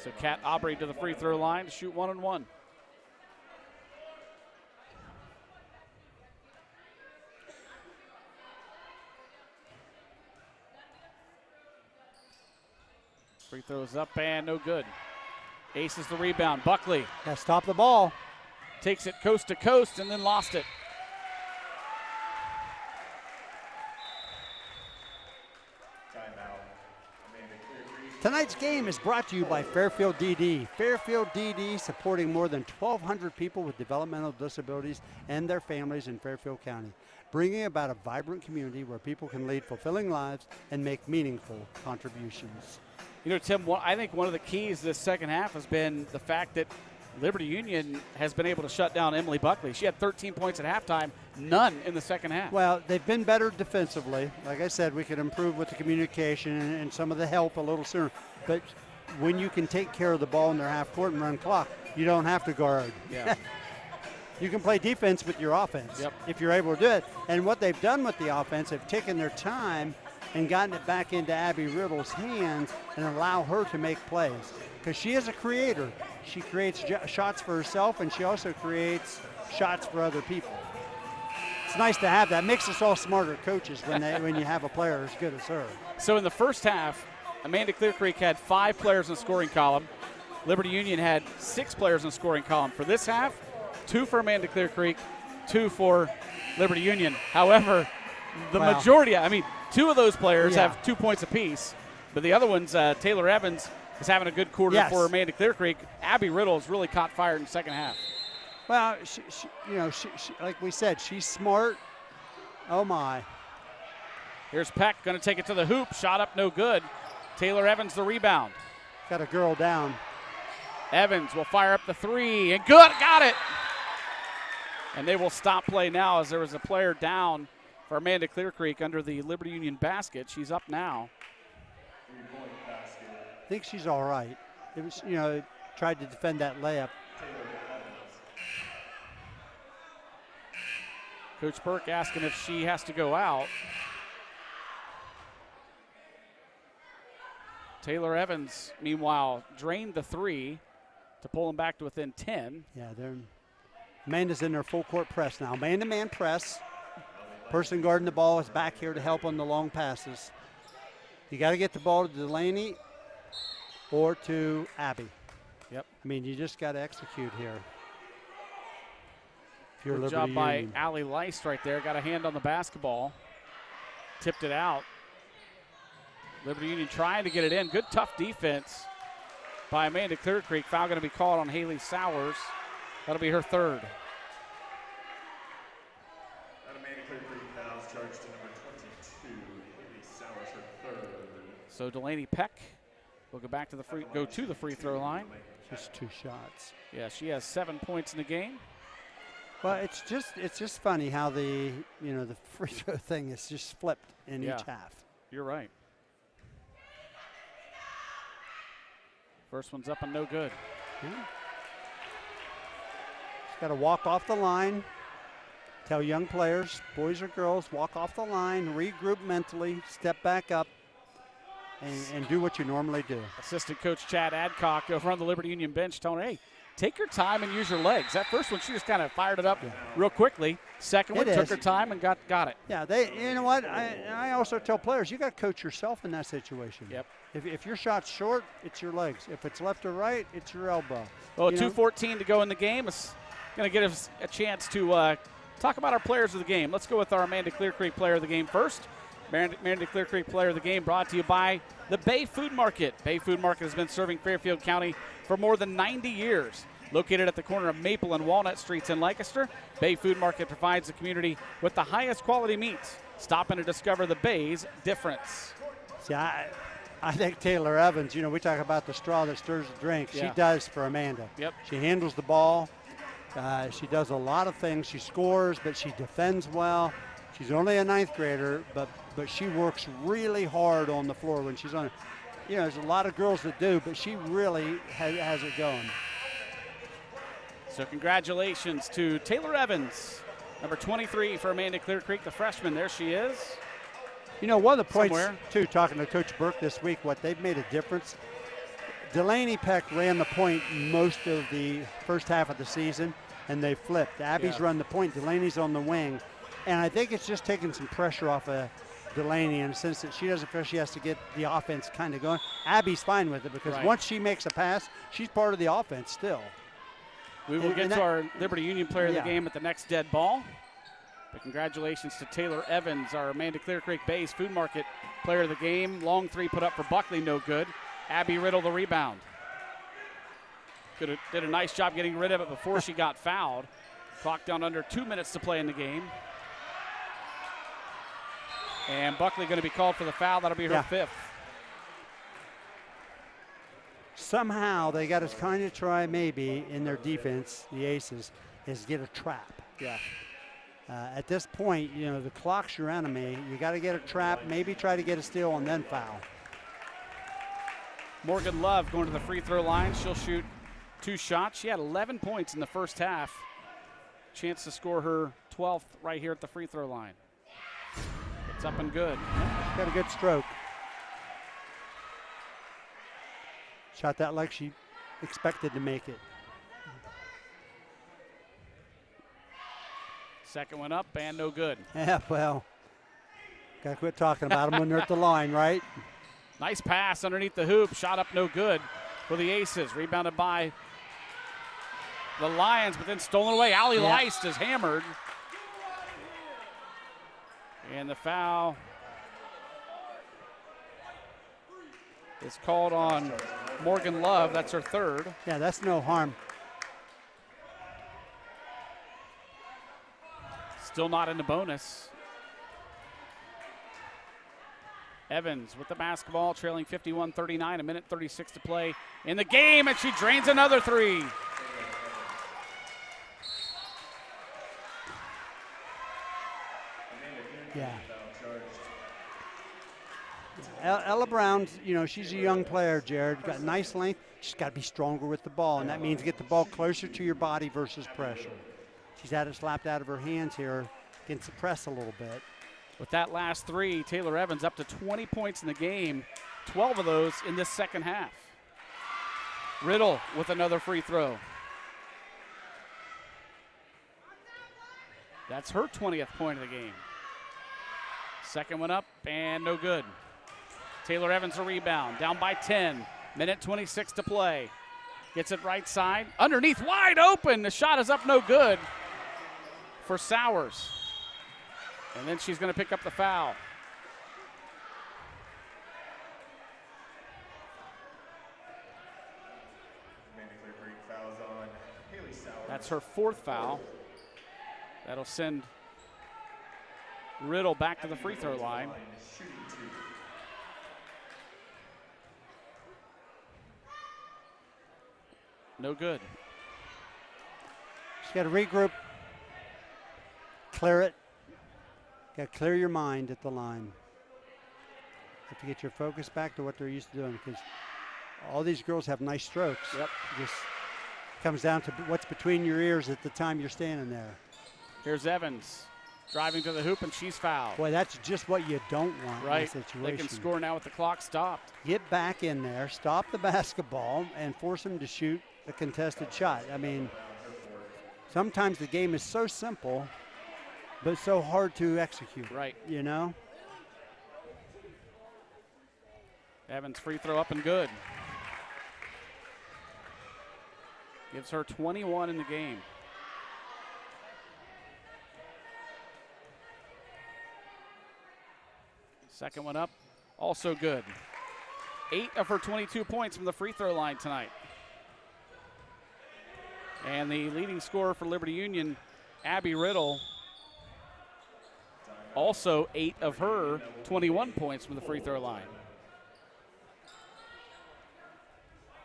C: So Kat Aubrey to the free throw line to shoot 1-on-1. Free throws up and no good. Aces the rebound. Buckley.
D: Got to stop the ball.
C: Takes it coast to coast and then lost it.
D: Tonight's game is brought to you by Fairfield DD. Fairfield DD supporting more than 1,200 people with developmental disabilities and their families in Fairfield County, bringing about a vibrant community where people can lead fulfilling lives and make meaningful contributions.
C: You know, Tim, I think one of the keys this second half has been the fact that Liberty Union has been able to shut down Emily Buckley. She had 13 points at halftime, none in the second half.
D: Well, they've been better defensively. Like I said, we could improve with the communication and some of the help a little sooner. But when you can take care of the ball in their half court and run clock, you don't have to guard.
C: Yeah.
D: You can play defense with your offense if you're able to do it. And what they've done with the offense, they've taken their time and gotten it back into Abby Riddle's hands and allow her to make plays. Because she is a creator. She creates shots for herself, and she also creates shots for other people. It's nice to have that. Makes us all smarter coaches when you have a player as good as her.
C: So in the first half, Amanda-Clearcreek had 5 players in the scoring column. Liberty Union had 6 players in the scoring column. For this half, 2 for Amanda-Clearcreek, 2 for Liberty Union. However, the majority, 2 of those players have 2 points apiece, but the other ones, Taylor Evans is having a good quarter for Amanda-Clearcreek. Abby Riddle has really caught fire in the second half.
D: Well, she, like we said, she's smart. Oh, my.
C: Here's Peck, going to take it to the hoop. Shot up, no good. Taylor Evans the rebound.
D: got a girl down.
C: Evans will fire up the three, and good, got it. And they will stop play now as there was a player down for Amanda-Clearcreek under the Liberty Union basket. She's up now.
D: I think she's all right. It was, tried to defend that layup.
C: Coach Burke asking if she has to go out. Taylor Evans, meanwhile, drained the three to pull them back to within 10.
D: Yeah, Amanda's in their full court press now. Man-to-man press. Person guarding the ball is back here to help on the long passes. You got to get the ball to Delaney or to Abby.
C: Yep.
D: I mean, you just got to execute here. If you're
C: Good
D: Liberty
C: job by
D: Union.
C: Allie Leist right there. Got a hand on the basketball. Tipped it out. Liberty Union trying to get it in. Good, tough defense by Amanda-Clearcreek. Foul going to be called on Haley Sowers. That'll be her third.
A: That Amanda-Clearcreek foul is charged to number 22. Haley Sowers, her third.
C: So Delaney Peck will go back to the free throw line.
D: Just 2 shots.
C: Yeah, she has 7 points in the game.
D: Well, it's just funny how the free throw thing is just flipped in each half.
C: You're right. First one's up and no good.
D: She's got to walk off the line. Tell young players, boys or girls, walk off the line, regroup mentally, step back up, and do what you normally do.
C: Assistant coach Chad Adcock over on the Liberty Union bench telling her, hey, take your time and use your legs. That first one, she just kind of fired it up real quickly. Second one, took her time and got it.
D: Yeah, you know what? I also tell players, you got to coach yourself in that situation.
C: Yep.
D: If your shot's short, it's your legs. If it's left or right, it's your elbow.
C: Well, 2:14 to go in the game. It's going to give us a chance to talk about our players of the game. Let's go with our Amanda-Clearcreek player of the game first. Amanda-Clearcreek player of the game brought to you by the Bay Food Market. Bay Food Market has been serving Fairfield County for more than 90 years. Located at the corner of Maple and Walnut Streets in Lancaster, Bay Food Market provides the community with the highest quality meats. Stop in to discover the Bay's difference.
D: See, I think Taylor Evans, we talk about the straw that stirs the drink.
C: Yeah.
D: She does for Amanda.
C: Yep.
D: She handles the ball. She does a lot of things. She scores, but she defends well. She's only a 9th grader, but she works really hard on the floor when she's on it. There's a lot of girls that do, but she really has it going.
C: So congratulations to Taylor Evans, number 23 for Amanda-Clearcreek, the freshman. There she is.
D: One of the points,
C: Somewhere.
D: too, talking to Coach Burke this week, what they've made a difference. Delaney Peck ran the point most of the first half of the season, and they flipped. Abby's run the point. Delaney's on the wing. And I think it's just taking some pressure off of Delaney in the sense that she doesn't feel she has to get the offense kind of going. Abby's fine with it because once she makes a pass, she's part of the offense still.
C: We will get to our Liberty Union player of the game at the next dead ball. But congratulations to Taylor Evans, our Amanda-Clearcreek Bay's Food Market player of the game. Long three put up for Buckley, no good. Abby Riddle the rebound. Did a nice job getting rid of it before she got fouled. Clock down under 2 minutes to play in the game. And Buckley going to be called for the foul. That'll be her 5th.
D: Somehow they got to kind of try maybe in their defense, the Aces, is get a trap.
C: Yeah.
D: At this point, the clock's your enemy. You got to get a trap, maybe try to get a steal and then foul.
C: Morgan Love going to the free throw line. She'll shoot 2 shots. She had 11 points in the first half. Chance to score her 12th right here at the free throw line. It's up and good.
D: She's got a good stroke. Shot that like she expected to make it.
C: Second one up and no good.
D: Yeah, well, got to quit talking about them when they're at the line, right?
C: Nice pass underneath the hoop. Shot up no good for the Aces. Rebounded by the Lions, but then stolen away. Allie Leist is hammered. And the foul is called on Morgan Love. That's her 3rd.
D: Yeah, that's no harm.
C: Still not in the bonus. Evans with the basketball, trailing 51-39, a minute 36 to play in the game, and she drains another three.
D: Yeah. Ella Brown, she's a young player, Jared. Got nice length. She's got to be stronger with the ball, and that means get the ball closer to your body versus pressure. She's had it slapped out of her hands here against the press a little bit.
C: With that last three, Taylor Evans up to 20 points in the game, 12 of those in this second half. Riddle with another free throw. That's her 20th point of the game. Second one up, and no good. Taylor Evans a rebound, down by 10. Minute 26 to play. Gets it right side, underneath, wide open. The shot is up, no good for Sowers. And then she's going to pick up the foul.
A: Amanda-Clearcreek fouls on Haley Sowers.
C: That's her fourth foul. That'll send Riddle back to the free throw line. No good.
D: She's got to regroup, clear it. Got to clear your mind at the line. Have to get your focus back to what they're used to doing, because all these girls have nice strokes.
C: Yep.
D: It just comes down to what's between your ears at the time you're standing there.
C: Here's Evans driving to the hoop, and she's fouled.
D: Boy, that's just what you don't want
C: right.
D: in a situation.
C: They can score now with the clock stopped.
D: Get back in there, stop the basketball, and force them to shoot a contested shot. I mean, sometimes the game is so simple, but so hard to execute.
C: Right. Evans free throw up and good. Gives her 21 in the game. Second one up, also good. 8 of her 22 points from the free throw line tonight. And the leading scorer for Liberty Union, Abby Riddle, also 8 of her 21 points from the free throw line.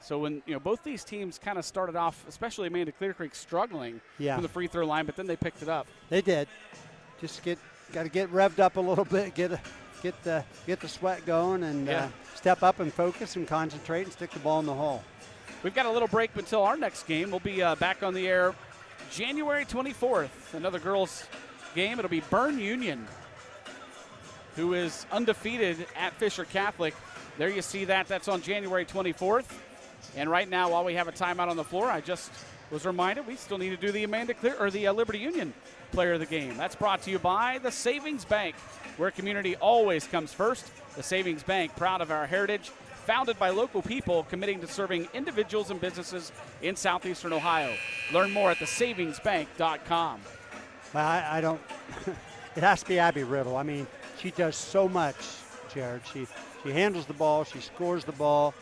C: So when both these teams kind of started off, especially Amanda-Clearcreek, struggling from the free throw line, but then they picked it up.
D: They did. Just got to get revved up a little bit, get the sweat going, and step up and focus and concentrate and stick the ball in the hole.
C: We've got a little break until our next game. We'll be back on the air January 24th. Another girls game. It'll be Bern Union, who is undefeated at Fisher Catholic. There you see that. That's on January 24th. And right now, while we have a timeout on the floor, I just was reminded we still need to do the Liberty Union player of the game. That's brought to you by the Savings Bank, where community always comes first. The Savings Bank, proud of our heritage, founded by local people committing to serving individuals and businesses in southeastern Ohio. Learn more at thesavingsbank.com.
D: Well, I don't. It has to be Abby Riddle. I mean, she does so much, Jared. She handles the ball. She scores the ball.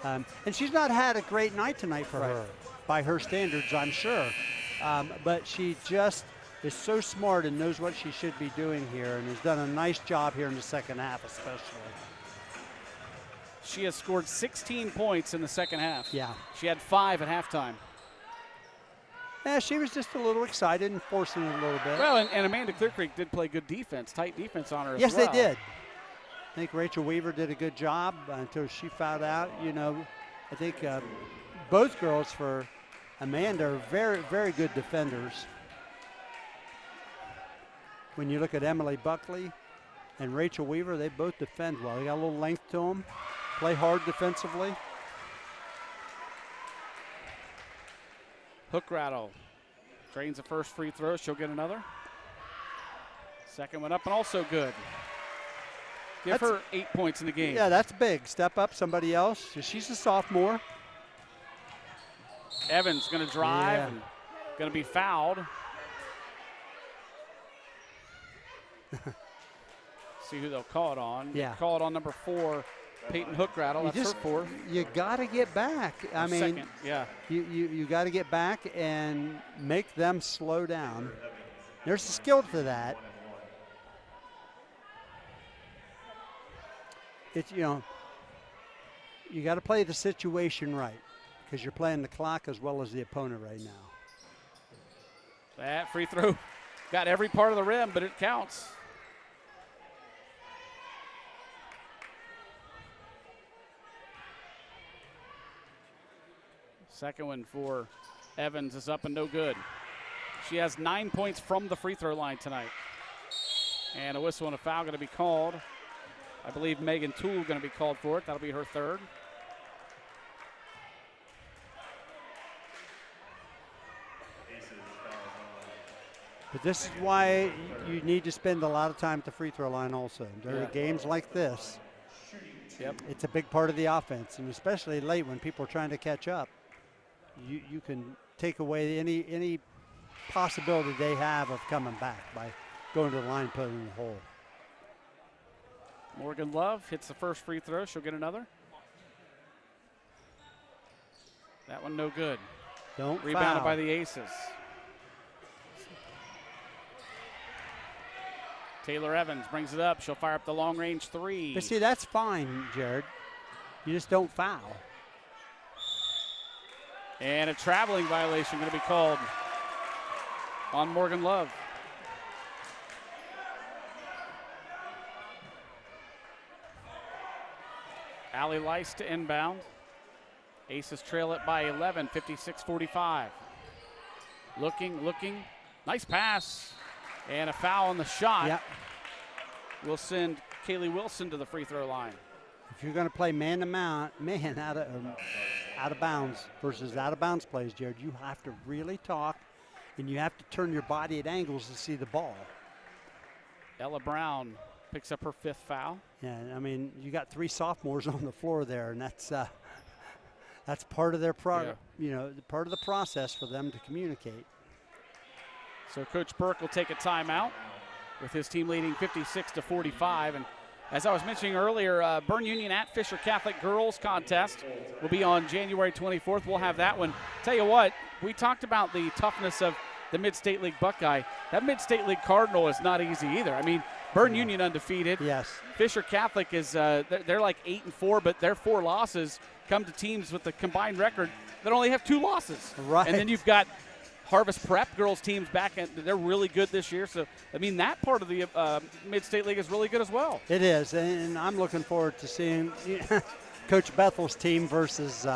D: And she's not had a great night tonight for her, by her standards, I'm sure. But she just is so smart and knows what she should be doing here, and has done a nice job here in the second half especially.
C: She has scored 16 points in the second half.
D: Yeah.
C: She had 5 at halftime.
D: Yeah, she was just a little excited and forcing it a little bit.
C: Well, and Amanda-Clearcreek did play good defense, tight defense on her as well.
D: Yes, they did. I think Rachel Weaver did a good job until she fouled out. I think both girls for Amanda are very, very good defenders. When you look at Emily Buckley and Rachel Weaver, they both defend well. They got a little length to them, play hard defensively.
C: Hook rattle. Drains the first free throw. She'll get another. Second one up and also good. Give her 8 points in the game.
D: Yeah, that's big. Step up somebody else. She's a sophomore.
C: Evans going to drive and going to be fouled. See who they'll call it on.
D: Yeah.
C: Call it on number 4, Peyton Hook rattle. That's her 4th.
D: You got to get back. I mean,
C: second. Yeah.
D: You got to get back and make them slow down. There's a skill to that. it's, you know, you got to play the situation right because you're playing the clock as well as the opponent right now.
C: That free throw got every part of the rim, but it counts. Second one for Evans is up and no good. She has 9 points from the free throw line tonight. And a whistle and a foul going to be called. I believe Megan Toole going to be called for it. That'll be her third.
D: But this is why you need to spend a lot of time at the free throw line also. During games like this, it's a big part of the offense, and especially late when people are trying to catch up. You can take away any possibility they have of coming back by going to the line, putting it in the hole.
C: Morgan Love hits the first free throw. She'll get another. That one no good.
D: Don't
C: Rebounded
D: foul.
C: by the Aces. Taylor Evans brings it up. She'll fire up the long-range three.
D: But see, that's fine, Jared. You just don't foul.
C: And a traveling violation going to be called on Morgan Love. Allie Lice to inbound. Aces trail it by 11, 56-45. Looking. Nice pass. And a foul on the shot.
D: Yep.
C: We'll send Kaylee Wilson to the free throw line.
D: If you're going to play man out of bounds versus out of bounds plays, Jared, you have to really talk, and you have to turn your body at angles to see the ball.
C: Ella Brown picks up her fifth foul.
D: Yeah, I mean, you got 3 sophomores on the floor there, and that's part of their part of the process for them to communicate.
C: So Coach Burke will take a timeout with his team leading 56-45. And as I was mentioning earlier, Bern Union at Fisher Catholic girls contest will be on January 24th. We'll have that one. Tell you what, we talked about the toughness of the Mid-State League Buckeye. That Mid-State League Cardinal is not easy either. I mean, Bern Union undefeated.
D: Yes.
C: Fisher Catholic is they're like 8-4, but their 4 losses come to teams with a combined record that only have 2 losses.
D: Right.
C: And then you've got Harvest Prep girls teams back, and they're really good this year. So, I mean, that part of the Mid-State League is really good as well.
D: It is, and I'm looking forward to seeing Coach Bethel's team versus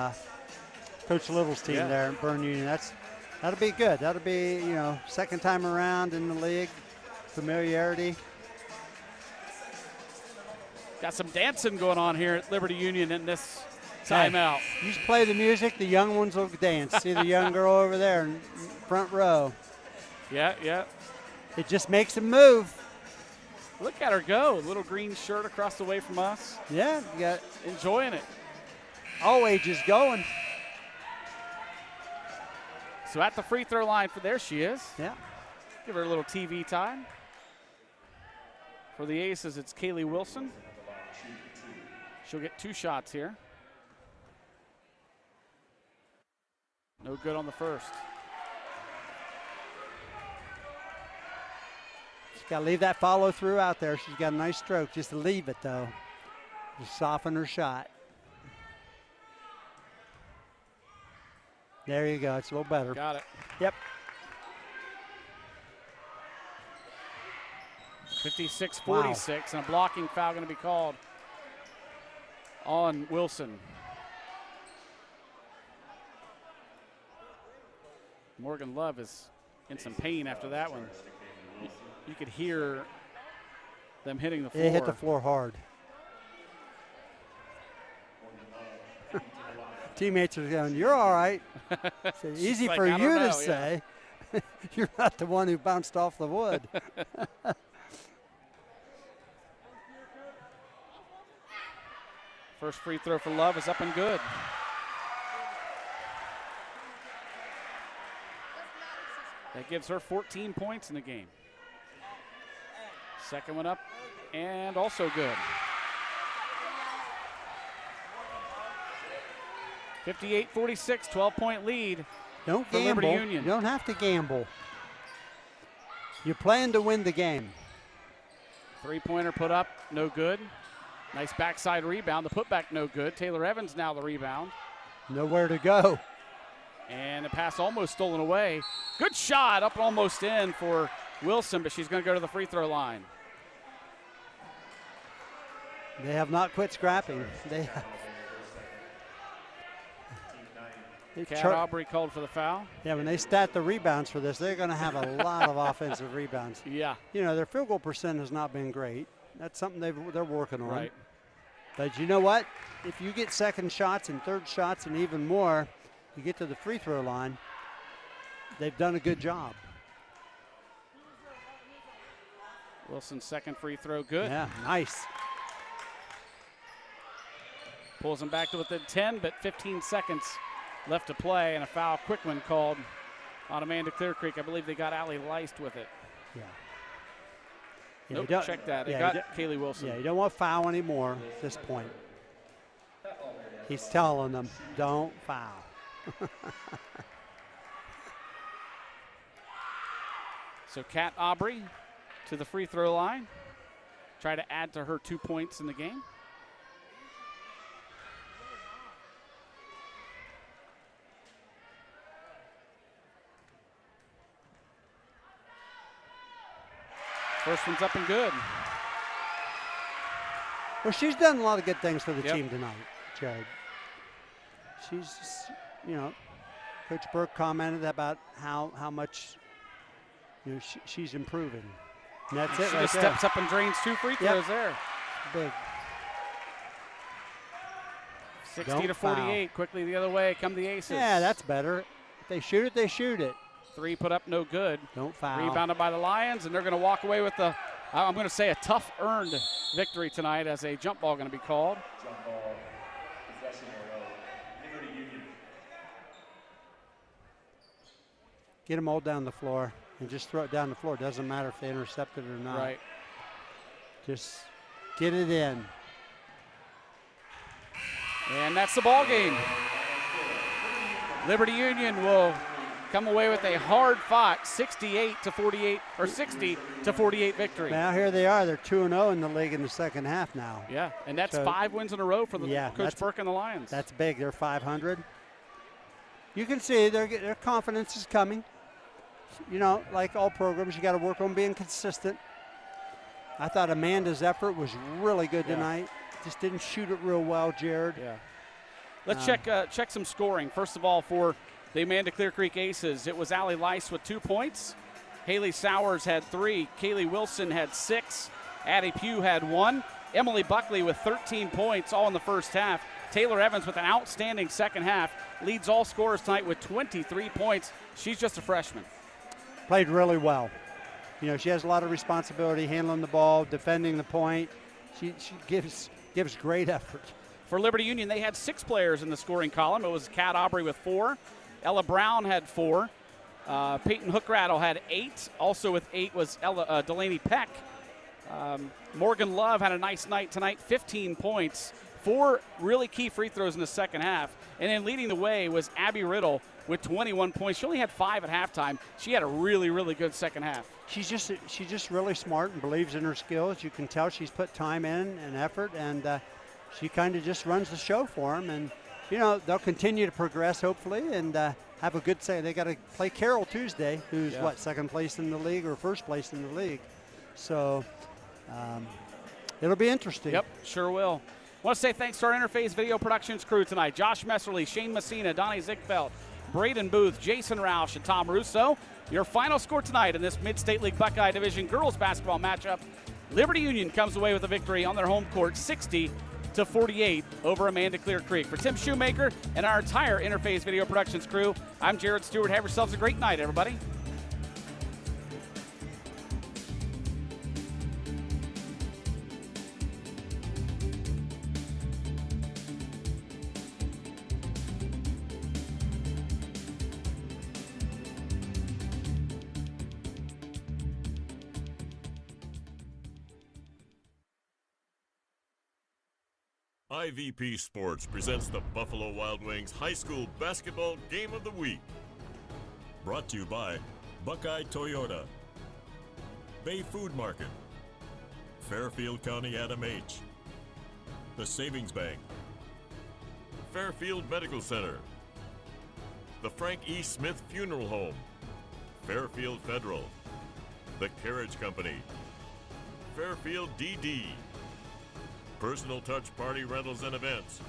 D: Coach Little's team there in Bern Union. That'll be good. That'll be, second time around in the league, familiarity.
C: Got some dancing going on here at Liberty Union in this timeout.
D: Hey, you just play the music, the young ones will dance. See the young girl over there in front row.
C: Yeah.
D: It just makes them move.
C: Look at her go. Little green shirt across the way from us.
D: Yeah. You got
C: enjoying it.
D: All ages going.
C: So at the free throw line, there she is.
D: Yeah.
C: Give her a little TV time. For the Aces, it's Kaylee Wilson. She'll get 2 shots here. No good on the first.
D: She's got to leave that follow through out there. She's got a nice stroke. Just to leave it, though. Just soften her shot. There you go. It's a little better.
C: Got it.
D: Yep.
C: 56-46, and a blocking foul going to be called on Wilson. Morgan Love is in some pain after that one. You could hear them hitting the floor.
D: It hit the floor hard. Teammates are going, "You're all right." It's easy
C: like,
D: for
C: I don't
D: you
C: know,
D: to say. You're not the one who bounced off the wood.
C: First free throw for Love is up and good. That gives her 14 points in the game. Second one up and also good. 58-46, 12-point lead.
D: Don't
C: for
D: gamble.
C: Liberty Union.
D: You don't have to gamble. You're playing to win the game.
C: Three-pointer put up, no good. Nice backside rebound. The putback no good. Taylor Evans now the rebound.
D: Nowhere to go.
C: And the pass almost stolen away. Good shot up and almost in for Wilson, but she's going to go to the free throw line.
D: They have not quit scrapping. They have.
C: Kat Aubrey called for the foul.
D: Yeah, when they stat the rebounds for this, they're going to have a lot of offensive rebounds.
C: Yeah.
D: You know, their field goal percent has not been great. That's something they're working on.
C: Right.
D: But you know what? If you get second shots and third shots and even more, you get to the free throw line, they've done a good job.
C: Wilson's second free throw, good.
D: Yeah, nice.
C: Pulls him back to within 10, but 15 seconds left to play, and a foul, quick one called on Amanda-Clearcreek. I believe they got Allie Leist with it.
D: Yeah.
C: Nope, check that. It got Kaylee Wilson.
D: Yeah, you don't want foul anymore at this point. He's telling them, don't foul.
C: So Kat Aubrey to the free throw line. Try to add to her 2 points in the game. First one's up and good.
D: Well, she's done a lot of good things for the team tonight, Jared. She's, you know, Coach Burke commented about how much, you know, she's improving. And that's it
C: She
D: right
C: just
D: there.
C: steps up and drains 2 free throws there.
D: Big.
C: 60 to 48. Quickly the other way come the Aces.
D: Yeah, that's better. If they shoot it, they shoot it.
C: 3 put up, no good.
D: Don't foul.
C: Rebounded by the Lions, and they're going to walk away with the, I'm going to say, a tough earned victory tonight as a jump ball going to be called.
A: Jump ball, possession arrow, Liberty Union.
D: Get them all down the floor and just throw it down the floor. Doesn't matter if they intercept it or not.
C: Right.
D: Just get it in.
C: And that's the ball game. Liberty Union will come away with a hard-fought 68 to 48 or 60 to 48 victory.
D: Now here they are. They're 2-0 in the league in the second half now.
C: Yeah, and that's 5 wins in a row for the Coach Burke and the Lions.
D: That's big. They're 500. You can see their confidence is coming. You know, like all programs, you got to work on being consistent. I thought Amanda's effort was really good tonight. Just didn't shoot it real well, Jared.
C: Yeah. Let's check some scoring. First of all, for the Amanda-Clearcreek Aces, it was Allie Leist with 2 points. Haley Sowers had 3. Kaylee Wilson had 6. Addie Pugh had 1. Emily Buckley with 13 points, all in the first half. Taylor Evans with an outstanding second half. Leads all scorers tonight with 23 points. She's just a freshman.
D: Played really well. You know, she has a lot of responsibility handling the ball, defending the point. She gives great effort.
C: For Liberty Union, they had 6 players in the scoring column. It was Kat Aubrey with 4. Ella Brown had 4. Peyton Hookrattle had 8. Also with 8 was Delaney Peck. Morgan Love had a nice night tonight, 15 points. 4 really key free throws in the second half. And then leading the way was Abby Riddle with 21 points. She only had 5 at halftime. She had a really, really good second half.
D: She's just really smart and believes in her skills. You can tell she's put time in and effort, and she kind of just runs the show for them. And, you know, they'll continue to progress, hopefully, and have a good say. They got to play Carroll Tuesday, who's, second place in the league or first place in the league. So it'll be interesting.
C: Yep, sure will. I want to say thanks to our Interface Video Productions crew tonight. Josh Messerly, Shane Messina, Donnie Ziegfeld, Braden Booth, Jason Roush, and Tom Russo. Your final score tonight in this Mid-State League Buckeye Division girls basketball matchup. Liberty Union comes away with a victory on their home court, 60 to 48 over Amanda-Clearcreek. For Tim Shoemaker and our entire Interface Video Productions crew, I'm Jared Stewart. Have yourselves a great night, everybody.
B: IVP Sports presents the Buffalo Wild Wings High School Basketball Game of the Week. Brought to you by Buckeye Toyota, Bay Food Market, Fairfield County Adam H., the Savings Bank, Fairfield Medical Center, the Frank E. Smith Funeral Home, Fairfield Federal, the Carriage Company, Fairfield DD, Personal Touch Party Rentals and Events,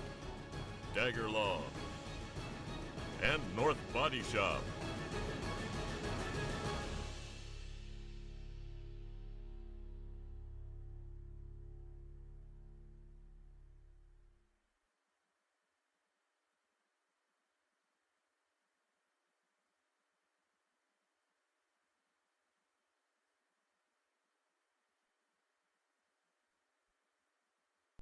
B: Dagger Law, and North Body Shop.